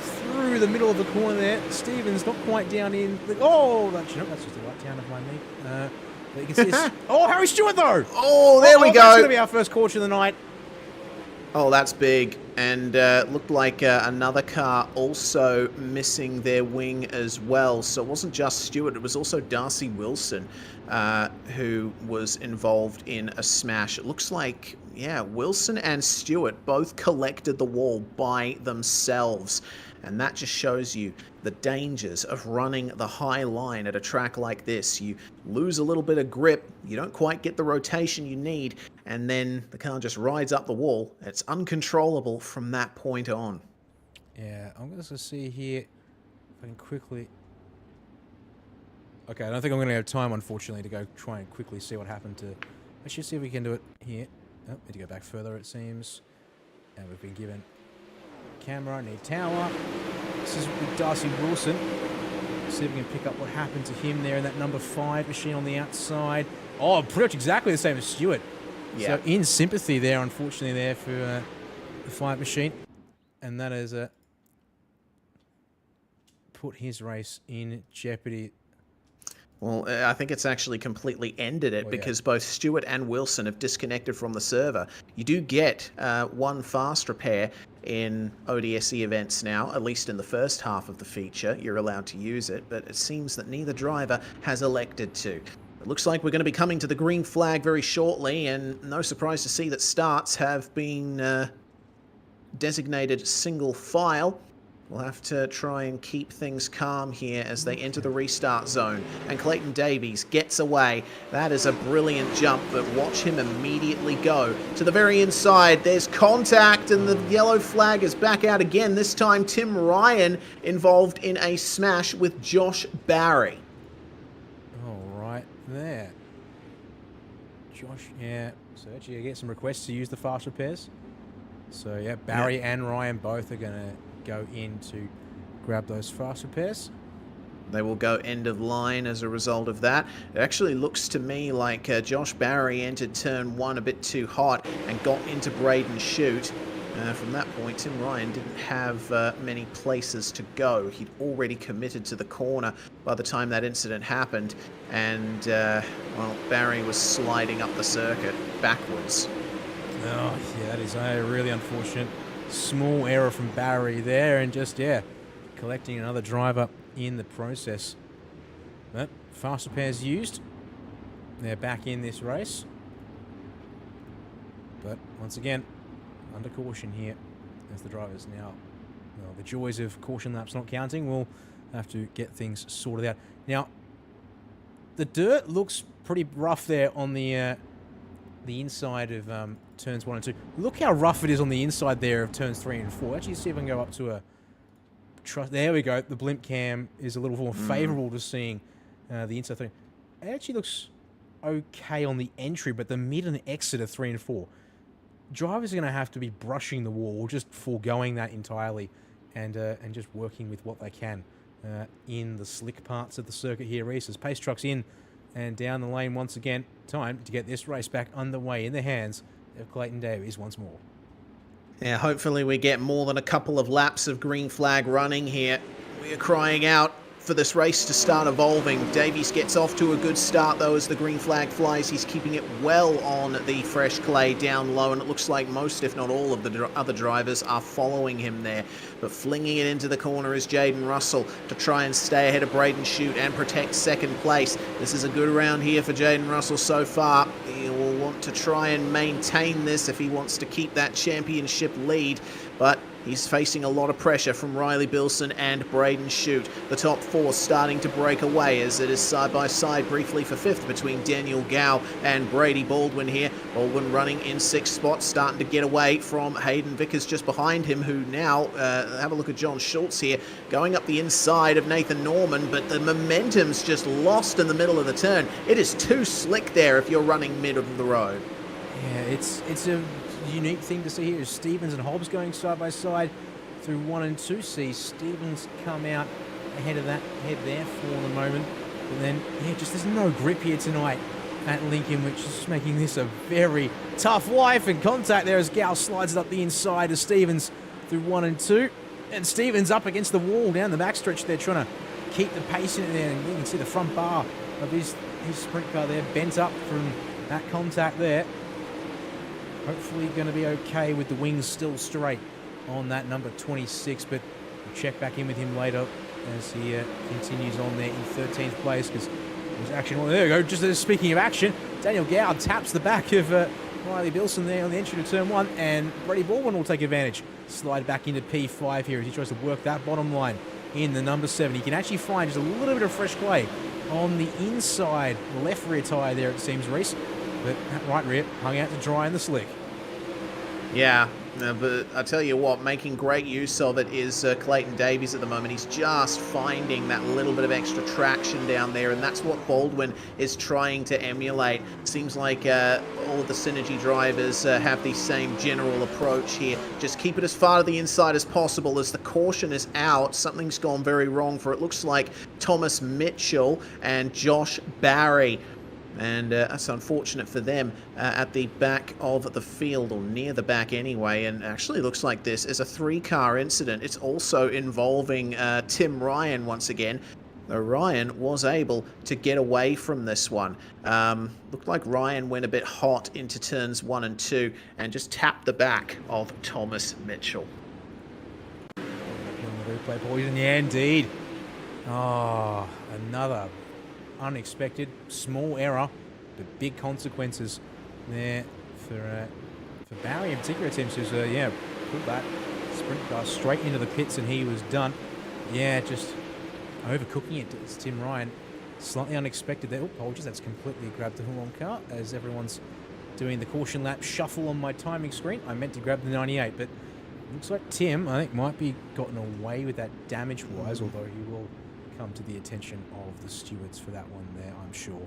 through the middle of the corner there. Stevens not quite down in. That's just the right down of my knee. But you can see this. Oh, Harry Stewart though. Oh, there we go. That's going to be our first caution of the night. Oh, that's big. And looked like another car also missing their wing as well. So it wasn't just Stewart, it was also Darcy Wilson who was involved in a smash. It looks like, Wilson and Stewart both collected the wall by themselves. And that just shows you the dangers of running the high line at a track like this. You lose a little bit of grip, you don't quite get the rotation you need, and then the car just rides up the wall. It's uncontrollable from that point on. Yeah, I'm going to see here if I can quickly... Okay, I don't think I'm going to have time, unfortunately, to go try and quickly see what happened to... Let's just see if we can do it here. Oh, need to go back further, it seems. And we've been given... camera, need tower. This is with Darcy Wilson. See if we can pick up what happened to him there in that number 5 machine on the outside. Oh, pretty much exactly the same as Stewart. Yeah. So in sympathy there, unfortunately, there for the 5 machine. And that has put his race in jeopardy. Well, I think it's actually completely ended it because both Stewart and Wilson have disconnected from the server. You do get one fast repair in ODSE events now, at least in the first half of the feature. You're allowed to use it, but it seems that neither driver has elected to. It looks like we're going to be coming to the green flag very shortly, and no surprise to see that starts have been designated single file. We'll have to try and keep things calm here as they enter the restart zone. And Clayton Davies gets away. That is a brilliant jump, but watch him immediately go to the very inside. There's contact, and the yellow flag is back out again. This time, Tim Ryan involved in a smash with Josh Barry. All right, there. Josh, yeah. So actually, I get some requests to use the fast repairs. So, yeah, Barry and Ryan both are going to go in to grab those fast repairs. They will go end of line as a result of that. It actually looks to me like Josh Barry entered turn 1 a bit too hot and got into Braden Chute. From that point, Tim Ryan didn't have many places to go. He'd already committed to the corner by the time that incident happened, and, well, Barry was sliding up the circuit backwards. Oh, yeah, that is a really unfortunate small error from Barry there, and just, yeah, collecting another driver in the process. But fast repairs used. They're back in this race. But once again, under caution here as the drivers now. Well, the joys of caution laps not counting. We'll have to get things sorted out. Now, the dirt looks pretty rough there on the inside of turns 1 and 2. Look how rough it is on the inside there of turns 3 and 4. Actually, see if I can go up to a... There we go. The blimp cam is a little more favourable to seeing the inside 3. It actually looks okay on the entry, but the mid and exit of 3 and 4. Drivers are going to have to be brushing the wall, or just foregoing that entirely, and just working with what they can in the slick parts of the circuit here. Reese's pace trucks in and down the lane once again. Time to get this race back underway in the hands of Clayton Davies once more. Yeah, hopefully we get more than a couple of laps of green flag running here. We are crying out for this race to start evolving. Davies gets off to a good start, though, as the green flag flies. He's keeping it well on the fresh clay down low, and it looks like most, if not all, of the other drivers are following him there. But flinging it into the corner is Jaden Russell to try and stay ahead of Braden Chute and protect second place. This is a good round here for Jaden Russell so far. He will want to try and maintain this if he wants to keep that championship lead, but he's facing a lot of pressure from Riley Bilson and Braden Chute. The top 4 starting to break away as it is side by side briefly for 5th between Daniel Gow and Brady Baldwin here. Baldwin running in 6th spot, starting to get away from Hayden Vickers just behind him, who now, have a look at John Schultz here, going up the inside of Nathan Norman, but the momentum's just lost in the middle of the turn. It is too slick there if you're running mid of the road. Yeah, it's a unique thing to see here is Stevens and Hobbs going side by side through 1 and 2. See Stevens come out ahead of that head there for the moment, but then yeah, just there's no grip here tonight at Lincoln, which is making this a very tough life. And contact there as Gow slides it up the inside of Stevens through 1 and 2, and Stevens up against the wall down the backstretch there, trying to keep the pace in it there, and you can see the front bar of his sprint car there bent up from that contact there. Hopefully going to be okay with the wings still straight on that number 26, but we'll check back in with him later as he continues on there in 13th place, because there's action. Well, there we go. Just speaking of action, Daniel Gow taps the back of Riley Bilson there on the entry to turn 1, and Brady Baldwin will take advantage. Slide back into P5 here as he tries to work that bottom line in the number 7. He can actually find just a little bit of fresh clay on the inside left rear tyre there, it seems, Reese. But that right rear hung out to dry in the slick. Yeah, but I tell you what, making great use of it is Clayton Davies at the moment. He's just finding that little bit of extra traction down there, and that's what Baldwin is trying to emulate. Seems like all of the Synergy drivers have the same general approach here. Just keep it as far to the inside as possible. As the caution is out, something's gone very wrong for it looks like Thomas Mitchell and Josh Barry. And that's unfortunate for them at the back of the field, or near the back anyway. And actually looks like this is a 3-car incident. It's also involving Tim Ryan once again. Ryan was able to get away from this one. Looked like Ryan went a bit hot into turns 1 and 2 and just tapped the back of Thomas Mitchell. Replay poison, yeah, indeed. Oh, another unexpected small error, but big consequences there for Barry in particular. It seems to put that sprint car straight into the pits, and he was done. Yeah, just overcooking it. It's Tim Ryan. Slightly unexpected there. Oh, apologies, that's completely grabbed the Hulon car as everyone's doing the caution lap shuffle on my timing screen. I meant to grab the 98, but looks like Tim, I think, might be gotten away with that damage-wise, although he will come to the attention of the stewards for that one there, I'm sure.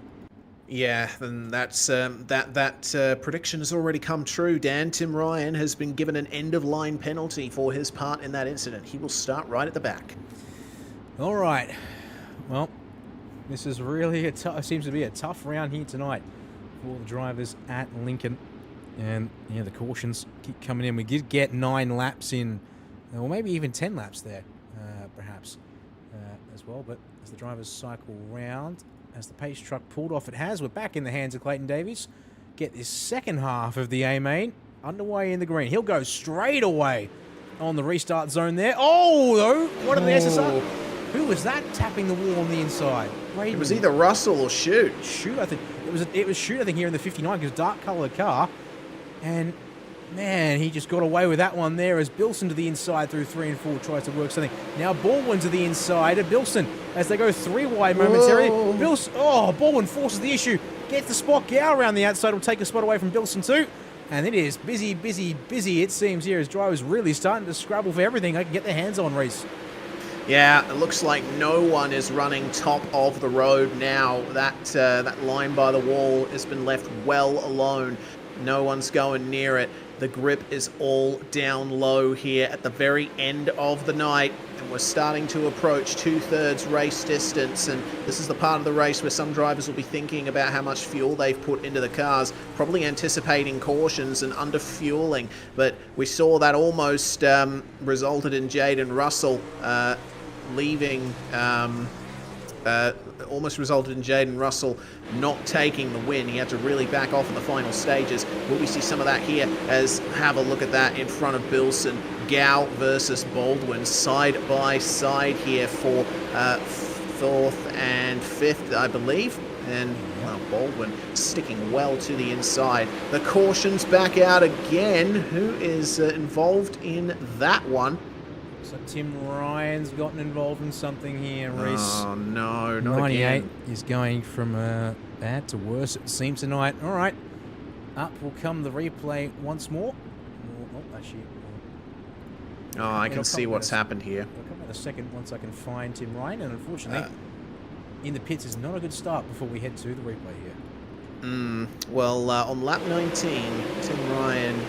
Yeah, then that's that prediction has already come true, Dan. Tim Ryan has been given an end-of-line penalty for his part in that incident. He will start right at the back. All right. Well, this is really seems to be a tough round here tonight for the drivers at Lincoln. And, yeah, the cautions keep coming in. We did get 9 laps in, or maybe even 10 laps there, perhaps, as well. But as the drivers cycle round, as the pace truck pulled off, it has. We're back in the hands of Clayton Davies. Get this second half of the A-main underway in the green. He'll go straight away on the restart zone there. Oh, though, what are the SSR? Who was that tapping the wall on the inside? It was either Russell or Shoot. Shoot, I think. It was Shoot, I think, here in the 59, because dark-coloured car. And, man, he just got away with that one there as Bilson to the inside through 3 and 4 tries to work something. Now Baldwin to the inside of Bilson as they go 3 wide momentarily. Baldwin forces the issue. Gets the spot. Gow around the outside will take a spot away from Bilson too. And it is busy, it seems here, as drivers really starting to scrabble for everything they can get their hands on, Reese. Yeah, it looks like no one is running top of the road now. That line by the wall has been left well alone. No one's going near it. The grip is all down low here at the very end of the night, and we're starting to approach 2/3 race distance, and this is the part of the race where some drivers will be thinking about how much fuel they've put into the cars, probably anticipating cautions and under-fueling, but we saw that almost resulted in Jaden Russell almost resulted in Jaden Russell not taking the win. He had to really back off in the final stages. Will we see some of that here? As have a look at that in front of Bilson. Gow versus Baldwin side by side here for 4th and 5th, I believe. And Baldwin sticking well to the inside. The caution's back out again. Who is involved in that one? So Tim Ryan's gotten involved in something here, Reese. Oh, no, not 98 again. is going from bad to worse, it seems, tonight. All right. Up will come the replay once more. I can see what's happened here. I'll come in a second once I can find Tim Ryan. And unfortunately, in the pits is not a good start before we head to the replay here. Well, on lap 19, Tim Ryan,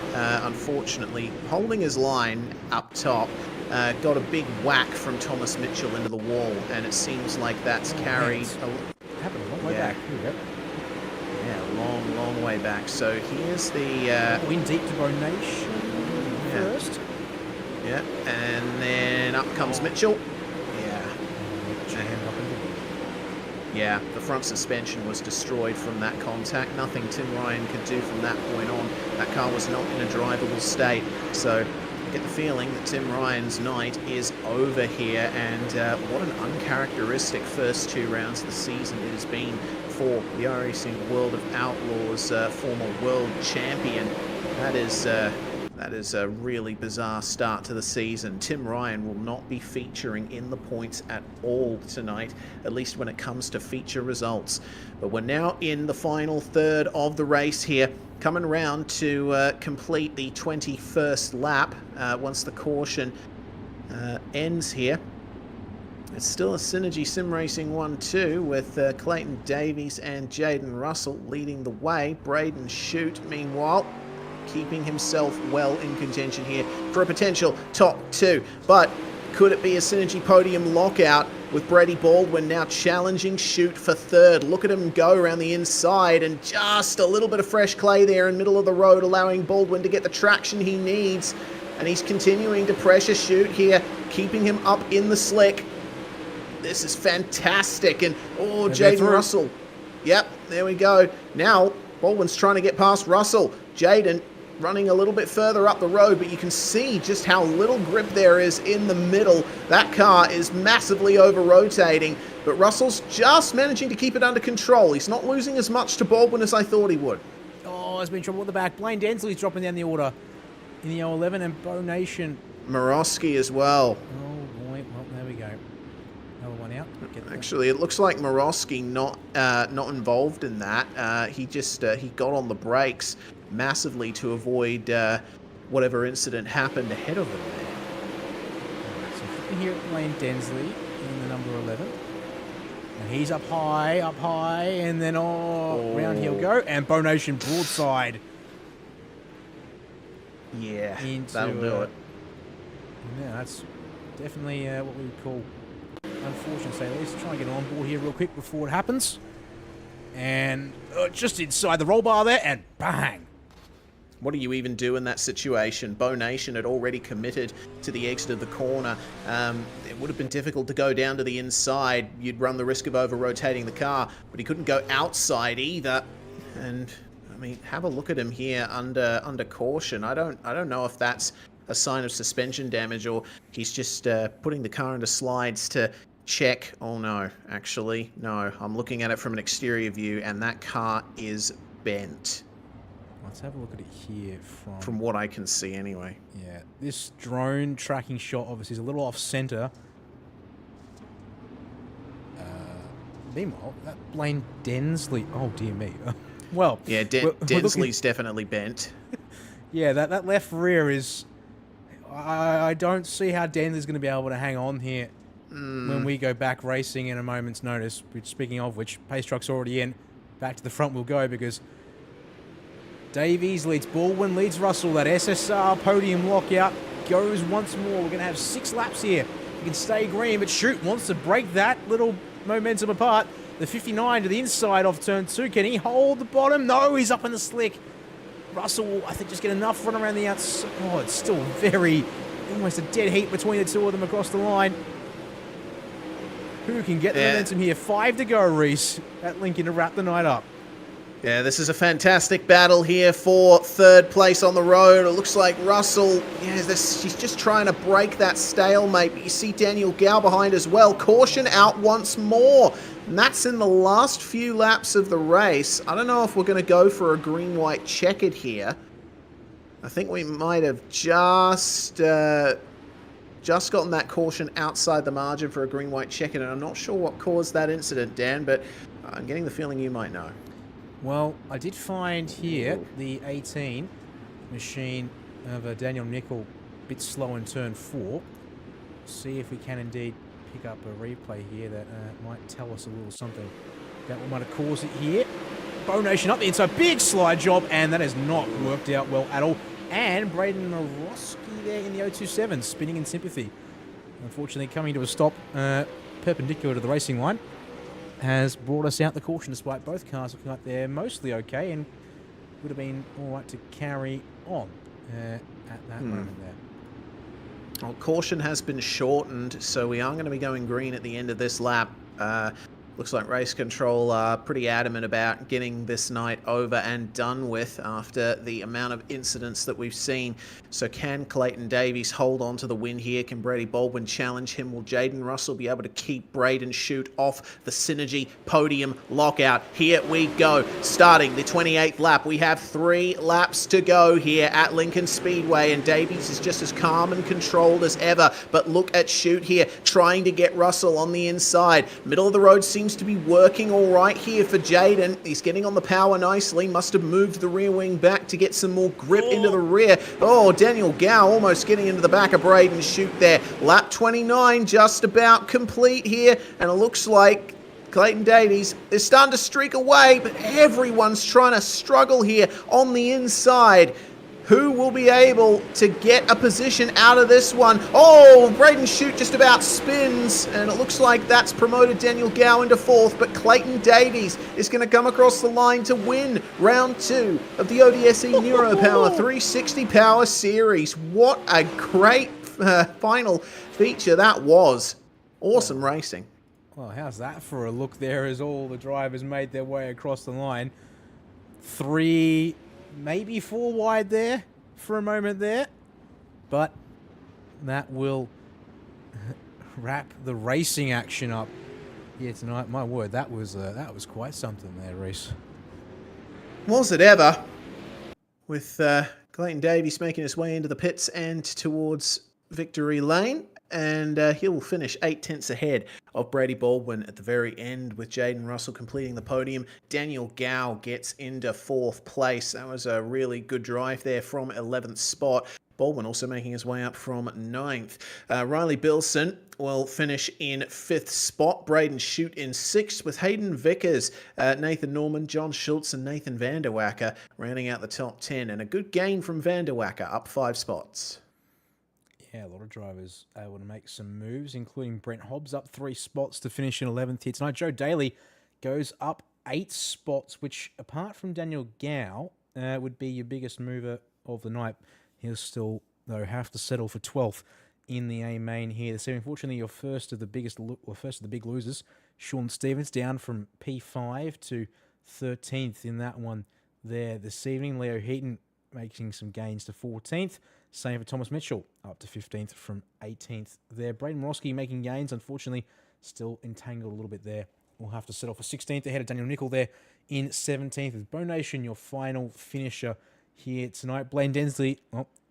unfortunately, holding his line up top, got a big whack from Thomas Mitchell into the wall, and it seems like that's carried... happened a long way back. Here we go. Yeah, long way back. So here's the... in deep to Bonation first. Yeah, and then up comes Mitchell. Yeah, the front suspension was destroyed from that contact. Nothing Tim Ryan could do from that point on. That car was not in a drivable state. So I get the feeling that Tim Ryan's night is over here. And what an uncharacteristic first 2 rounds of the season it has been for the iRacing World of Outlaws former world champion. That is a really bizarre start to the season. Tim Ryan will not be featuring in the points at all tonight, at least when it comes to feature results. But we're now in the final third of the race here, coming around to complete the 21st lap once the caution ends here. It's still a Synergy Sim Racing 1-2 with Clayton Davies and Jaden Russell leading the way. Braden Shute, meanwhile, keeping himself well in contention here for a potential top 2. But could it be a Synergy podium lockout with Brady Baldwin now challenging Shute for 3rd? Look at him go around the inside, and just a little bit of fresh clay there in middle of the road, allowing Baldwin to get the traction he needs. And he's continuing to pressure Shute here, keeping him up in the slick. This is fantastic. And, oh, And they're Jaden through. Russell. Yep, there we go. Now, Baldwin's trying to get past Russell. Jaden running a little bit further up the road, but you can see just how little grip there is in the middle. That car is massively over-rotating, but Russell's just managing to keep it under control. He's not losing as much to Baldwin as I thought he would. Oh, there's been trouble at the back. Blaine Densley's dropping down the order in the 011, and Bo Nation. Morosky as well. Oh, boy. Well, there we go. Another one out. Actually, it looks like Morosky not involved in that. He got on the brakes massively to avoid whatever incident happened ahead of him there. So looking here at Blaine Densley in the number 11. And he's up high, and then round he'll go, and Bo Nation broadside. Yeah, Into, that'll do it. Yeah, that's definitely what we would call unfortunate, say the least. Try and get on board here real quick before it happens. And just inside the roll bar there, and bang! What do you even do in that situation? Bo Nation had already committed to the exit of the corner. It would have been difficult to go down to the inside. You'd run the risk of over-rotating the car, but he couldn't go outside either. And I mean, have a look at him here under caution. I don't know if that's a sign of suspension damage or he's just putting the car into slides to check. Oh no, actually, no. I'm looking at it from an exterior view, and that car is bent. Let's have a look at it here from what I can see anyway. Yeah, this drone tracking shot obviously is a little off center. Meanwhile, that Blaine Densley. Oh dear me. Well, yeah, Densley's definitely bent. Yeah, that left rear is. I don't see how Densley's going to be able to hang on here when we go back racing in a moment's notice. Which, speaking of which, pace truck's already in. Back to the front we'll go because Davies leads Baldwin, leads Russell. That SSR podium lockout goes once more. We're going to have 6 laps here. You can stay green, but shoot, wants to break that little momentum apart. The 59 to the inside of turn 2. Can he hold the bottom? No, he's up in the slick. Russell will, I think, just get enough run around the outside. Oh, it's still almost a dead heat between the two of them across the line. Who can get the momentum here? 5 to go, Reese, at Lincoln to wrap the night up. Yeah, this is a fantastic battle here for 3rd place on the road. It looks like Russell, she's just trying to break that stalemate. But you see Daniel Gow behind as well. Caution out once more. And that's in the last few laps of the race. I don't know if we're going to go for a green-white checkered here. I think we might have just gotten that caution outside the margin for a green-white checkered. And I'm not sure what caused that incident, Dan, but I'm getting the feeling you might know. Well, I did find here the 18 machine of Daniel Nickel a bit slow in turn 4. See if we can indeed pick up a replay here that might tell us a little something about what might have caused it here. Bo Nation up the inside, big slide job, and that has not worked out well at all. And Braden Morosky there in the 027, spinning in sympathy. Unfortunately, coming to a stop perpendicular to the racing line has brought us out the caution, despite both cars looking like they're mostly okay and would have been all right to carry on at that moment there. Well, caution has been shortened, so we are going to be going green at the end of this lap. Looks like race control are pretty adamant about getting this night over and done with after the amount of incidents that we've seen. So can Clayton Davies hold on to the win here? Can Brady Baldwin challenge him? Will Jaden Russell be able to keep Braden Chute off the Synergy podium lockout? Here we go. Starting the 28th lap. We have 3 laps to go here at Lincoln Speedway, and Davies is just as calm and controlled as ever. But look at Chute here, trying to get Russell on the inside. Middle of the road seems to be working all right here for Jaden. He's getting on the power nicely. Must have moved the rear wing back to get some more grip into the rear. Oh, Daniel Gow almost getting into the back of Braden Chute there. Lap 29 just about complete here, and it looks like Clayton Davies is starting to streak away, but everyone's trying to struggle here on the inside. Who will be able to get a position out of this one? Oh, Braden Chute just about spins, and it looks like that's promoted Daniel Gow into 4th, but Clayton Davies is going to come across the line to win round 2 of the ODSE Neuropower 360 Power Series. What a great final feature that was. Awesome racing. Well, how's that for a look there as all the drivers made their way across the line? 3, maybe 4 wide there for a moment there. But that will wrap the racing action up here tonight. My word, that was quite something there, Reese. Was it ever? With Clayton Davies making his way into the pits and towards victory lane. And he'll finish 8 tenths ahead of Brady Baldwin at the very end, with Jaden Russell completing the podium. Daniel Gow gets into 4th place. That was a really good drive there from 11th spot. Baldwin also making his way up from 9th. Riley Bilson will finish in 5th spot. Braden Shute in 6th, with Hayden Vickers, Nathan Norman, John Schultz and Nathan Vanderwacker rounding out the top 10. And a good gain from Vanderwacker, up 5 spots. Yeah, a lot of drivers able to make some moves, including Brent Hobbs up 3 spots to finish in 11th here tonight. Joe Daly goes up 8 spots, which, apart from Daniel Gow, would be your biggest mover of the night. He'll still, though, have to settle for 12th in the A main here this evening. Unfortunately, your first of the big losers, Sean Stevens, down from P5 to 13th in that one there this evening. Leo Heaton making some gains to 14th. Same for Thomas Mitchell, up to 15th from 18th there. Braden Morosky making gains, unfortunately, still entangled a little bit there. We'll have to settle for 16th ahead of Daniel Nicol there in 17th. With Bo Nation, your final finisher here tonight. Blaine Densley,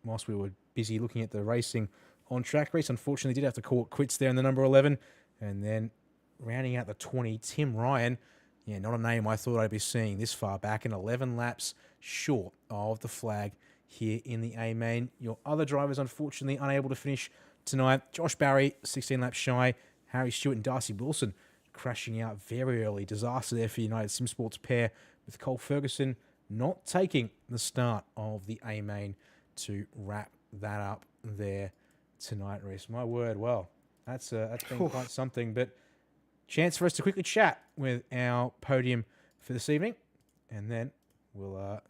whilst we were busy looking at the racing on track race, unfortunately did have to call it quits there in the number 11. And then rounding out the 20, Tim Ryan. Yeah, not a name I thought I'd be seeing this far back, in 11 laps short of the flag here in the A main. Your other drivers, unfortunately, unable to finish tonight. Josh Barry, 16 laps shy. Harry Stewart and Darcy Wilson crashing out very early. Disaster there for United Sim Sports pair, with Cole Ferguson not taking the start of the A main to wrap that up there tonight, Reese. My word, well, that's been quite something. But chance for us to quickly chat with our podium for this evening, and then we'll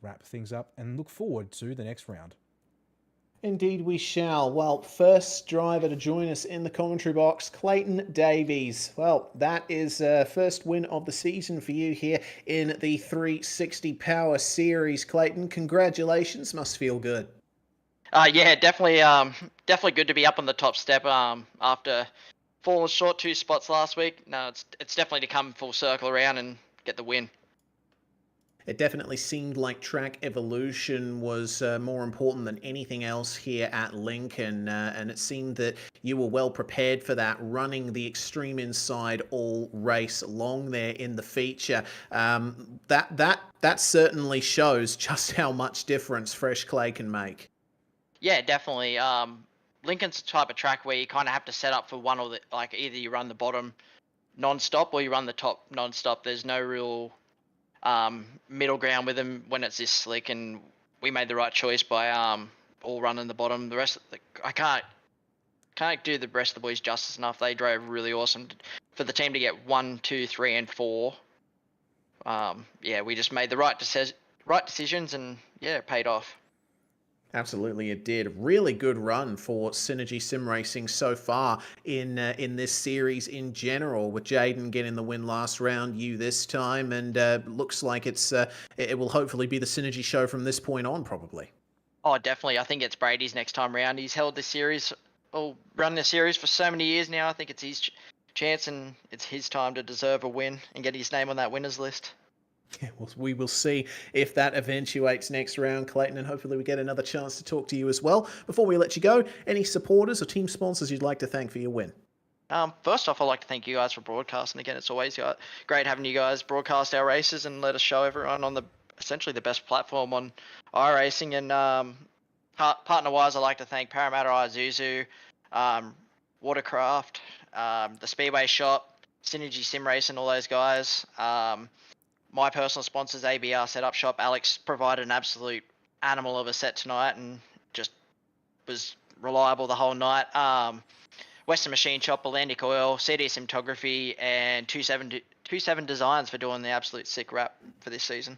wrap things up and look forward to the next round. Indeed we shall. Well, first driver to join us in the commentary box, Clayton Davies. Well, that is first win of the season for you here in the 360 Power Series. Clayton, congratulations. Must feel good. Yeah, definitely good to be up on the top step after falling short 2 spots last week. No, it's definitely to come full circle around and get the win. It definitely seemed like track evolution was more important than anything else here at Lincoln, and it seemed that you were well prepared for that, running the extreme inside all race long there in the feature. That certainly shows just how much difference fresh clay can make. Yeah, definitely. Lincoln's the type of track where you kind of have to set up for one or the, like, either you run the bottom non-stop or you run the top non-stop. There's no real middle ground with them when it's this slick, and we made the right choice by all running the bottom. The rest of I can't do the rest of the boys justice enough. They drove really awesome. For the team to get 1, 2, 3, and 4, yeah, we just made the right decisions, and yeah, it paid off. Absolutely, it did. Really good run for Synergy Sim Racing so far in this series in general, with Jaden getting the win last round, you this time, and looks like it will hopefully be the Synergy show from this point on, probably. Oh, definitely. I think it's Brady's next time round. He's held this series, run this series for so many years now. I think it's his chance, and it's his time to deserve a win and get his name on that winners list. Yeah, well, we will see if that eventuates next round, Clayton, and hopefully we get another chance to talk to you as well. Before we let you go, any supporters or team sponsors you'd like to thank for your win? First off, I'd like to thank you guys for broadcasting. Again, it's always great having you guys broadcast our races and let us show everyone on essentially the best platform on iRacing. And partner-wise, I'd like to thank Parramatta Isuzu, Watercraft, the Speedway Shop, Synergy Sim Racing, all those guys. My personal sponsors, ABR Setup Shop. Alex provided an absolute animal of a set tonight and just was reliable the whole night. Western Machine Shop, Atlantic Oil, CD Simtography, and 27 Designs for doing the absolute sick wrap for this season.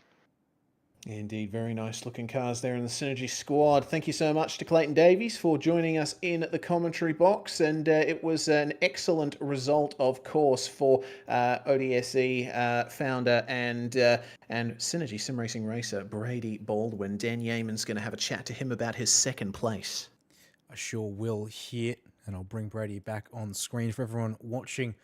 Indeed, very nice looking cars there in the Synergy squad. Thank you so much to Clayton Davies for joining us in the commentary box, and it was an excellent result, of course, for ODSE founder and Synergy sim racing racer Brady Baldwin. Dan Yeaman's going to have a chat to him about his second place. I sure will here, and I'll bring Brady back on the screen for everyone watching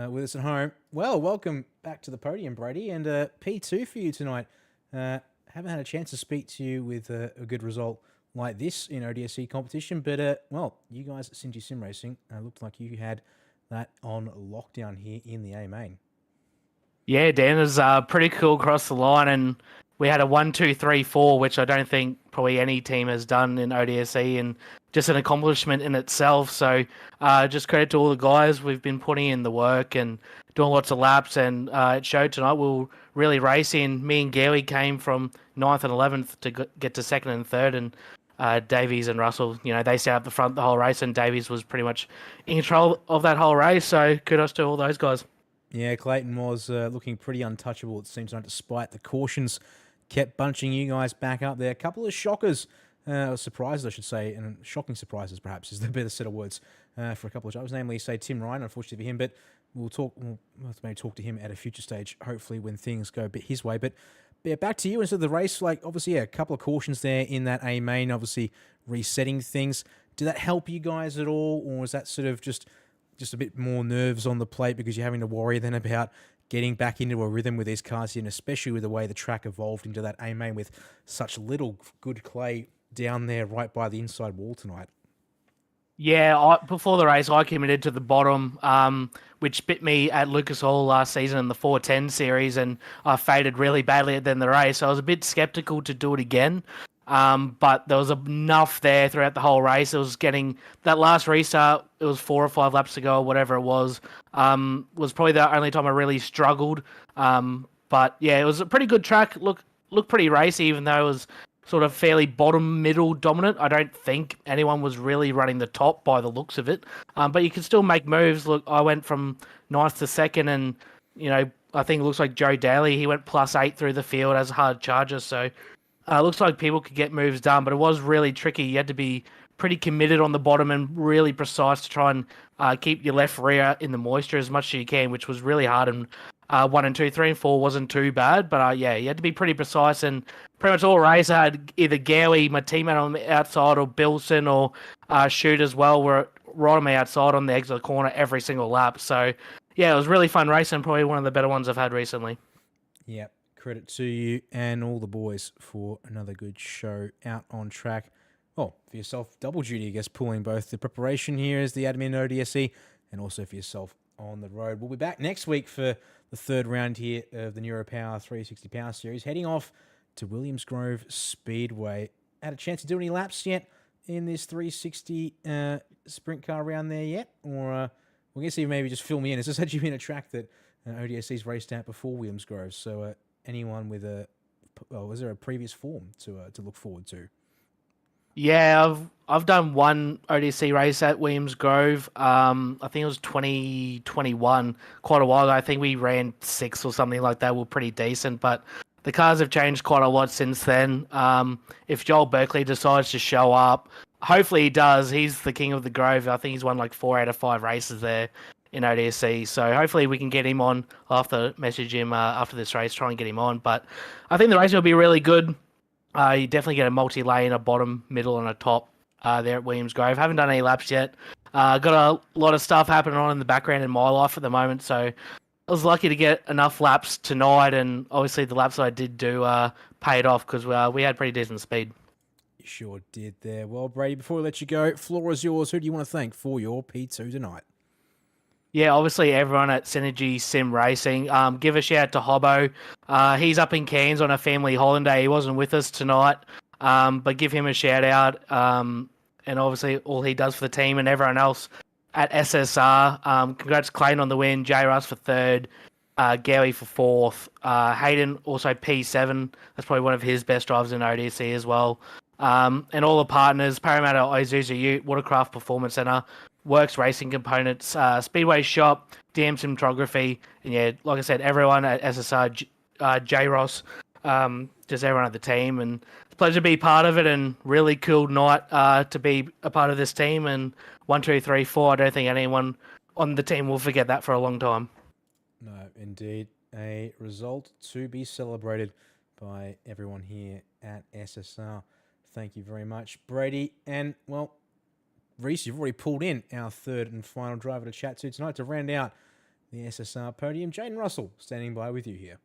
with us at home. Well, welcome back to the podium, Brady, and P2 for you tonight. Haven't had a chance to speak to you with a good result like this in ODSE competition, but well, you guys at Synergy Sim Racing looked like you had that on lockdown here in the A main. Yeah, Dan, it was pretty cool across the line, and we had a 1, 2, 3, 4, which I don't think probably any team has done in ODSE, and just an accomplishment in itself. So just credit to all the guys. We've been putting in the work and doing lots of laps, and it showed tonight. We'll really racing. Me and Gary came from 9th and 11th to get to 2nd and 3rd, and Davies and Russell, they sat up the front the whole race, and Davies was pretty much in control of that whole race. So kudos to all those guys. Yeah, Clayton was looking pretty untouchable, it seems, despite the cautions. Kept bunching you guys back up there. A couple of shockers, surprises, I should say, and shocking surprises, perhaps, is the better set of words for a couple of drivers. Namely, say, Tim Ryan, unfortunately for him, but we'll have to maybe talk to him at a future stage, hopefully, when things go a bit his way. But yeah, back to you instead of the race. Obviously, yeah, a couple of cautions there in that A main, obviously resetting things. Did that help you guys at all, or was that sort of just a bit more nerves on the plate because you're having to worry then about getting back into a rhythm with these cars here, and especially with the way the track evolved into that A main with such little good clay down there right by the inside wall tonight? Yeah, before the race, I committed to the bottom, which bit me at Lucas Oil last season in the 410 series, and I faded really badly at the end of the race. So I was a bit skeptical to do it again. But there was enough there throughout the whole race. It was getting that last restart. It was 4 or 5 laps ago, or whatever it was. Was probably the only time I really struggled. But yeah, it was a pretty good track. Looked pretty racy, even though it was sort of fairly bottom middle dominant. I don't think anyone was really running the top by the looks of it. But you can still make moves. Look, I went from 9th to 2nd, and I think it looks like Joe Daly. He went +8 through the field as a hard charger. So. Looks like people could get moves done, but it was really tricky. You had to be pretty committed on the bottom and really precise to try and keep your left rear in the moisture as much as you can, which was really hard. And 1 and 2, 3 and 4 wasn't too bad, but yeah, you had to be pretty precise. And pretty much all race I had either Gowie, my teammate on the outside, or Bilson or Shoot as well were right on the outside on the exit of the corner every single lap. So yeah, it was really fun racing. Probably one of the better ones I've had recently. Yep. Credit to you and all the boys for another good show out on track. Well, for yourself, double duty, I guess, pulling both the preparation here as the admin ODSE and also for yourself on the road. We'll be back next week for the 3rd round here of the Neuropower 360 Power Series, heading off to Williams Grove Speedway. Had a chance to do any laps yet in this 360 sprint car round there yet? Or we're going to see, maybe just fill me in. Has this actually been a track that ODSE's raced at before Williams Grove? So, anyone with was there a previous form to look forward to? Yeah, I've done one ODC race at Williams Grove. I think it was 2021, quite a while ago. I think we ran 6th or something like that. We're pretty decent, but the cars have changed quite a lot since then. If Joel Berkeley decides to show up, hopefully he does. He's the king of the Grove. I think he's won 4 out of 5 races there in ODSE, so hopefully we can get him on. I'll have to message him after this race, try and get him on. But I think the race will be really good. You definitely get a multi-lane, a bottom, middle, and a top there at Williams Grove. Haven't done any laps yet. Got a lot of stuff happening on in the background in my life at the moment, so I was lucky to get enough laps tonight, and obviously the laps I did do paid off because we had pretty decent speed. You sure did there. Well, Brady, before we let you go, floor is yours. Who do you want to thank for your P2 tonight? Yeah, obviously everyone at Synergy Sim Racing. Give a shout to Hobbo. He's up in Cairns on a family holiday. He wasn't with us tonight, but give him a shout out. And obviously all he does for the team and everyone else at SSR. Congrats Clayton on the win. J. Russ for 3rd. Gowie for 4th. Hayden also P7. That's probably one of his best drives in ODC as well. And all the partners, Parramatta Isuzu Ute, Watercraft Performance Centre, Works Racing Components, Speedway Shop, DM Simtography, and yeah, like I said, everyone at SSR, J. Ross, just everyone at the team, and it's a pleasure to be part of it, and really cool night to be a part of this team. And 1, 2, 3, 4. I don't think anyone on the team will forget that for a long time. No, indeed. A result to be celebrated by everyone here at SSR. Thank you very much, Brady. And, well, Reese, you've already pulled in our third and final driver to chat to tonight to round out the SSR podium. Jaden Russell standing by with you here.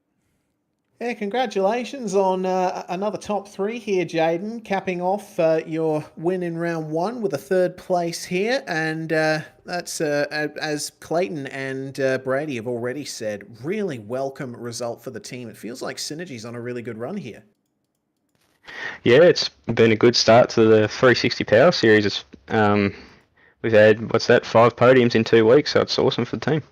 Yeah, congratulations on another top 3 here, Jaden, capping off your win in round 1 with a 3rd place here. And that's, as Clayton and Brady have already said, really welcome result for the team. It feels like Synergy's on a really good run here. Yeah, it's been a good start to the 360 Power Series. It's, we've had, 5 podiums in 2 weeks, so it's awesome for the team.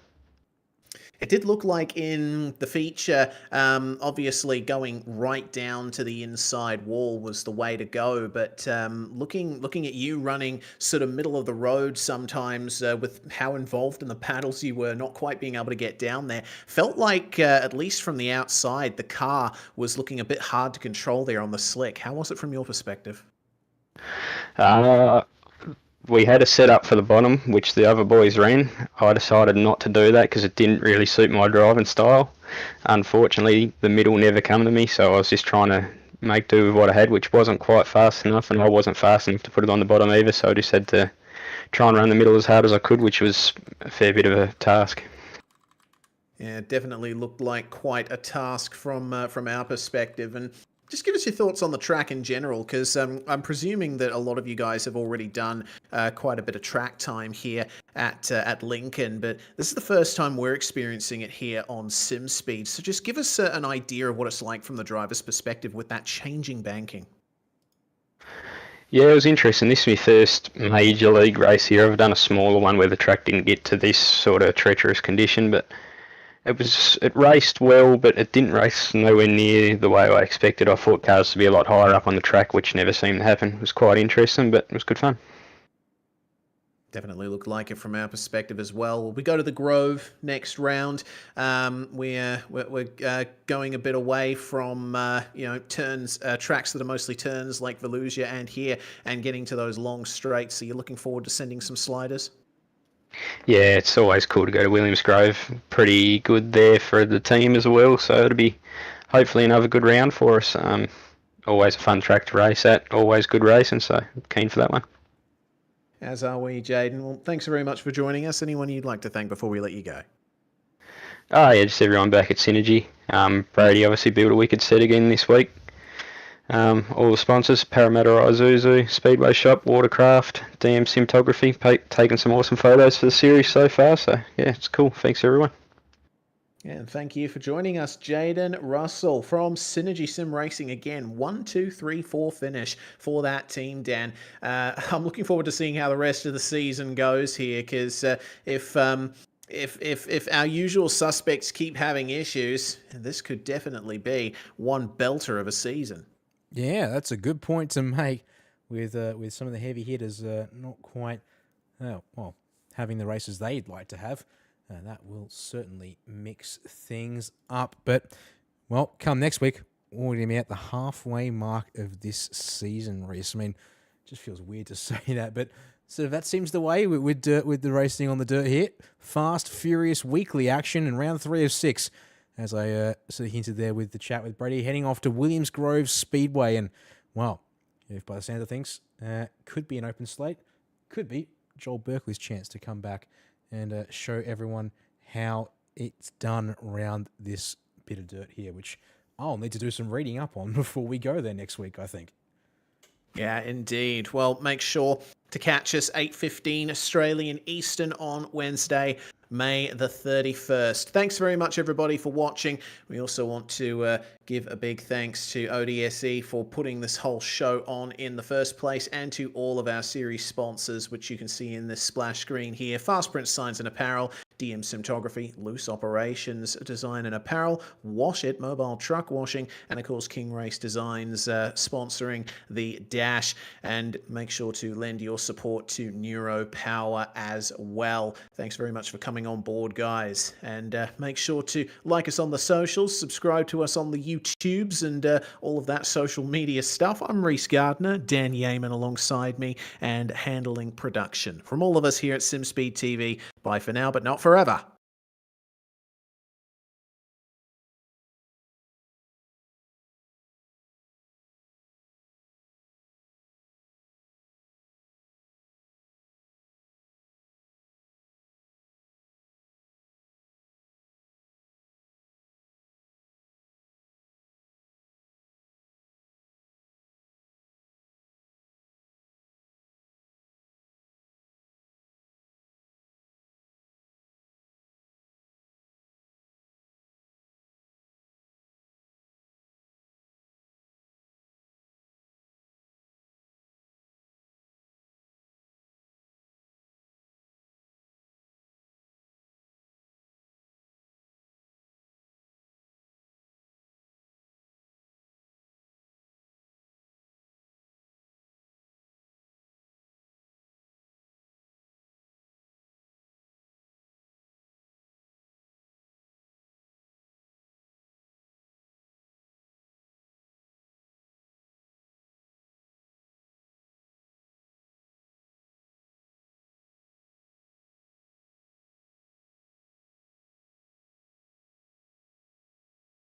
It did look like in the feature, obviously going right down to the inside wall was the way to go. But looking at you running sort of middle of the road sometimes with how involved in the paddles you were, not quite being able to get down there, felt like, at least from the outside, the car was looking a bit hard to control there on the slick. How was it from your perspective? We had a setup for the bottom, which the other boys ran. I decided not to do that because it didn't really suit my driving style. Unfortunately, the middle never come to me, so I was just trying to make do with what I had, which wasn't quite fast enough, and I wasn't fast enough to put it on the bottom either, so I just had to try and run the middle as hard as I could, which was a fair bit of a task. Yeah, it definitely looked like quite a task from our perspective. And just give us your thoughts on the track in general, because I'm presuming that a lot of you guys have already done quite a bit of track time here at Lincoln, but this is the first time we're experiencing it here on SimSpeed. So just give us an idea of what it's like from the driver's perspective with that changing banking. Yeah, it was interesting. This is my first major league race here. I've done a smaller one where the track didn't get to this sort of treacherous condition, but it raced well, but it didn't race nowhere near the way I expected. I thought cars to be a lot higher up on the track, which never seemed to happen. It was quite interesting, but it was good fun. Definitely looked like it from our perspective as well. We go to the Grove next round. We're going a bit away from turns, tracks that are mostly turns like Volusia and here, and getting to those long straights. So you're looking forward to sending some sliders? Yeah, it's always cool to go to Williams Grove. Pretty good there for the team as well, so it'll be hopefully another good round for us. Always a fun track to race at, always good racing, so keen for that one. As are we, Jaden. Well, thanks very much for joining us. Anyone you'd like to thank before we let you go? Oh yeah, just everyone back at Synergy. Brady obviously built a wicked set again this week. All the sponsors, Parramatta Isuzu, Speedway Shop, Watercraft, DM Simtography, taking some awesome photos for the series so far. So, yeah, it's cool. Thanks, everyone. Yeah, and thank you for joining us, Jaden Russell from Synergy Sim Racing again. 1, 2, 3, 4 finish for that team, Dan. I'm looking forward to seeing how the rest of the season goes here, because if our usual suspects keep having issues, this could definitely be one belter of a season. Yeah, that's a good point to make with some of the heavy hitters not quite, having the races they'd like to have. That will certainly mix things up. But, well, come next week, we're going to be at the halfway mark of this season, Reese. I mean, it just feels weird to say that, but sort of that seems the way with the racing on the dirt here. Fast, furious, weekly action in round 3 of 6. As I sort of hinted there with the chat with Brady, heading off to Williams Grove Speedway. And, well, if by the sound of things, could be an open slate, could be Joel Berkeley's chance to come back and show everyone how it's done around this bit of dirt here, which I'll need to do some reading up on before we go there next week, I think. Yeah, indeed. Well, make sure to catch us 8:15 Australian Eastern on Wednesday, May the 31st. Thanks very much, everybody, for watching. We also want to give a big thanks to ODSE for putting this whole show on in the first place, and to all of our series sponsors, which you can see in this splash screen here. FastPrint Signs and Apparel, DM Simtography, Loose Operations Design and Apparel, Wash It, Mobile Truck Washing, and of course King Race Designs sponsoring the dash. And make sure to lend your support to Neuropower as well. Thanks very much for coming on board, guys. And make sure to like us on the socials, subscribe to us on the YouTubes, and all of that social media stuff. I'm Reese Gardner, Dan Yeaman alongside me, and handling production. From all of us here at SimSpeed TV, bye for now, but not forever.